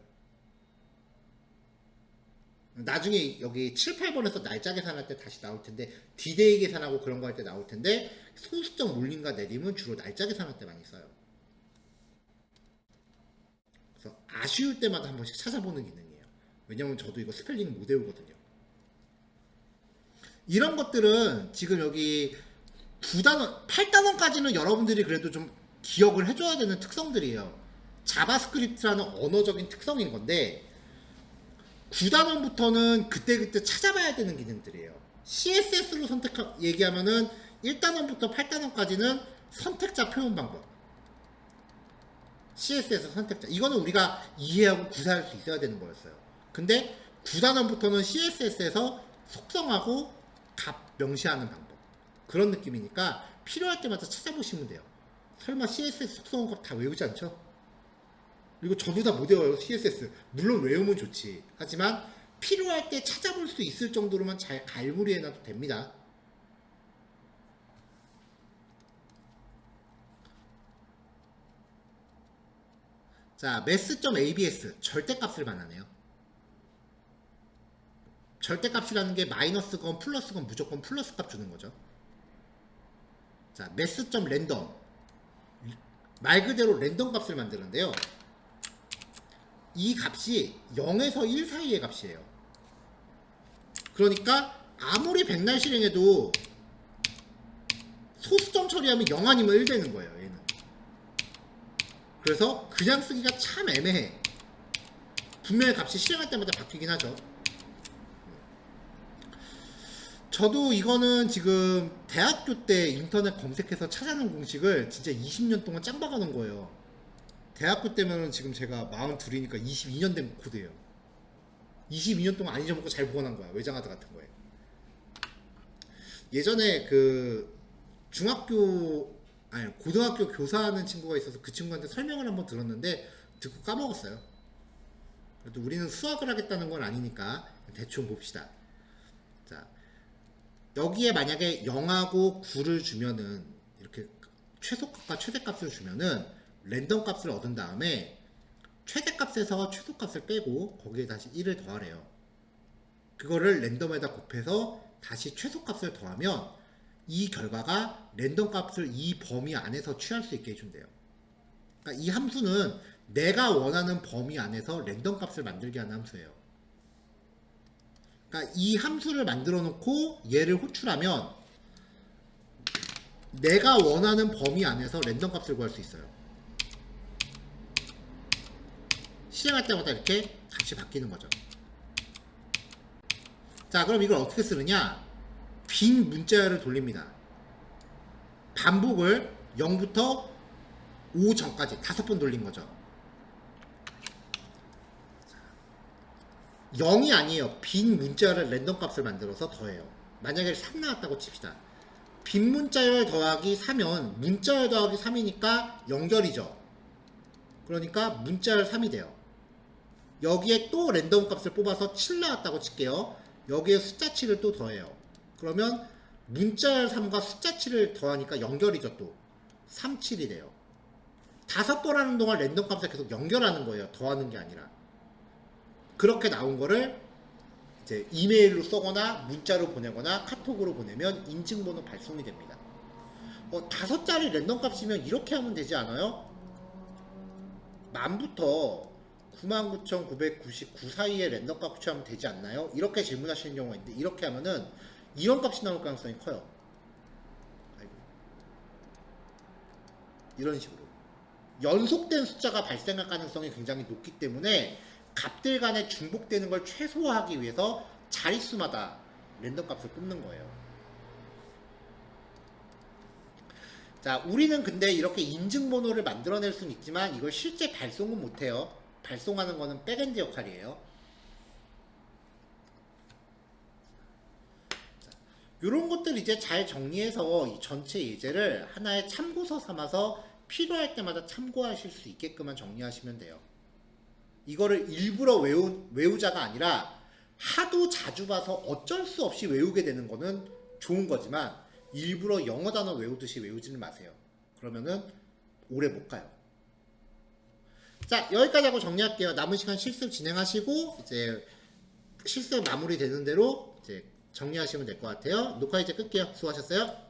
A: 나중에 여기 7, 8번에서 날짜 계산할 때 다시 나올 텐데 D-Day 계산하고 그런 거 할 때 나올 텐데 소수점 올림과 내림은 주로 날짜 계산할 때 많이 써요. 그래서 아쉬울 때마다 한 번씩 찾아보는 기능이에요. 왜냐면 저도 이거 스펠링 못 외우거든요. 이런 것들은 지금 여기 9단원, 8단원까지는 여러분들이 그래도 좀 기억을 해줘야 되는 특성들이에요. 자바스크립트라는 언어적인 특성인 건데 9단원부터는 그때그때 찾아봐야 되는 기능들이에요. CSS로 얘기하면은 1단원부터 8단원까지는 선택자 표현 방법. CSS 선택자. 이거는 우리가 이해하고 구사할 수 있어야 되는 거였어요. 근데 9단원부터는 CSS에서 속성하고 값 명시하는 방법. 그런 느낌이니까 필요할 때마다 찾아보시면 돼요. 설마 CSS 속성한 값 다 외우지 않죠? 그리고 저도 다 못 외워요. CSS 물론 외우면 좋지. 하지만 필요할 때 찾아볼 수 있을 정도로만 잘 갈무리해놔도 됩니다. 자, mass.abs 절대값을 반환해요. 절대값이라는 게 마이너스건 플러스건 무조건 플러스 값 주는 거죠. 자, mass.random 말 그대로 랜덤 값을 만드는데요. 이 값이 0에서 1 사이의 값이에요. 그러니까 아무리 백날 실행해도 소수점 처리하면 0 아니면 1 되는 거예요. 얘는. 그래서 그냥 쓰기가 참 애매해. 분명히 값이 실행할 때마다 바뀌긴 하죠. 저도 이거는 지금 대학교 때 인터넷 검색해서 찾아낸 공식을 진짜 20년 동안 짱 박아놓은 거예요. 대학교 때면은 지금 제가 42이니까 22년 된 코드예요. 22년 동안 안 잊어먹고 잘 보관한 거야. 외장하드 같은 거에. 예전에 그 고등학교 교사하는 친구가 있어서 그 친구한테 설명을 한번 들었는데 듣고 까먹었어요. 그래도 우리는 수학을 하겠다는 건 아니니까 대충 봅시다. 자, 여기에 만약에 0하고 9를 주면은 이렇게 최소값과 최대값을 주면은 랜덤 값을 얻은 다음에 최대값에서 최소값을 빼고 거기에 다시 1을 더하래요. 그거를 랜덤에다 곱해서 다시 최소값을 더하면 이 결과가 랜덤 값을 이 범위 안에서 취할 수 있게 해준대요. 그러니까 이 함수는 내가 원하는 범위 안에서 랜덤 값을 만들게 하는 함수예요. 그러니까 이 함수를 만들어 놓고 얘를 호출하면 내가 원하는 범위 안에서 랜덤 값을 구할 수 있어요. 실행할 때마다 이렇게 값이 바뀌는 거죠. 자, 그럼 이걸 어떻게 쓰느냐? 빈 문자열을 돌립니다. 반복을 0부터 5 전까지 5번 돌린 거죠. 0이 아니에요. 빈 문자열을 랜덤 값을 만들어서 더해요. 만약에 3 나왔다고 칩시다. 빈 문자열 더하기 3은 문자열 더하기 3이니까 연결이죠. 그러니까 문자열 3이 돼요. 여기에 또 랜덤 값을 뽑아서 7 나왔다고 칠게요. 여기에 숫자 7을 또 더해요. 그러면 문자열 3과 숫자 7을 더하니까 연결이죠. 또 3, 7이 돼요. 5번 하는 동안 랜덤 값을 계속 연결하는 거예요. 더하는 게 아니라. 그렇게 나온 거를 이제 이메일로 써거나 문자로 보내거나 카톡으로 보내면 인증번호 발송이 됩니다. 5자리 랜덤 값이면 이렇게 하면 되지 않아요? 만부터 99,999 사이에 랜덤 값 구출하면 되지 않나요? 이렇게 질문하시는 경우가 있는데 이렇게 하면은 이런 값이 나올 가능성이 커요. 아이고. 이런 식으로 연속된 숫자가 발생할 가능성이 굉장히 높기 때문에 값들 간에 중복되는 걸 최소화하기 위해서 자릿수마다 랜덤 값을 뽑는 거예요. 자, 우리는 근데 이렇게 인증번호를 만들어낼 수는 있지만 이걸 실제 발송은 못해요. 발송하는 거는 백엔드 역할이에요. 이런 것들 이제 잘 정리해서 이 전체 예제를 하나의 참고서 삼아서 필요할 때마다 참고하실 수 있게끔만 정리하시면 돼요. 이거를 일부러 외우자가 아니라 하도 자주 봐서 어쩔 수 없이 외우게 되는 거는 좋은 거지만 일부러 영어 단어 외우듯이 외우지는 마세요. 그러면은 오래 못 가요. 자, 여기까지 하고 정리할게요. 남은 시간 실습 진행하시고 이제 실습 마무리 되는 대로 이제 정리하시면 될 것 같아요. 녹화 이제 끌게요. 수고하셨어요.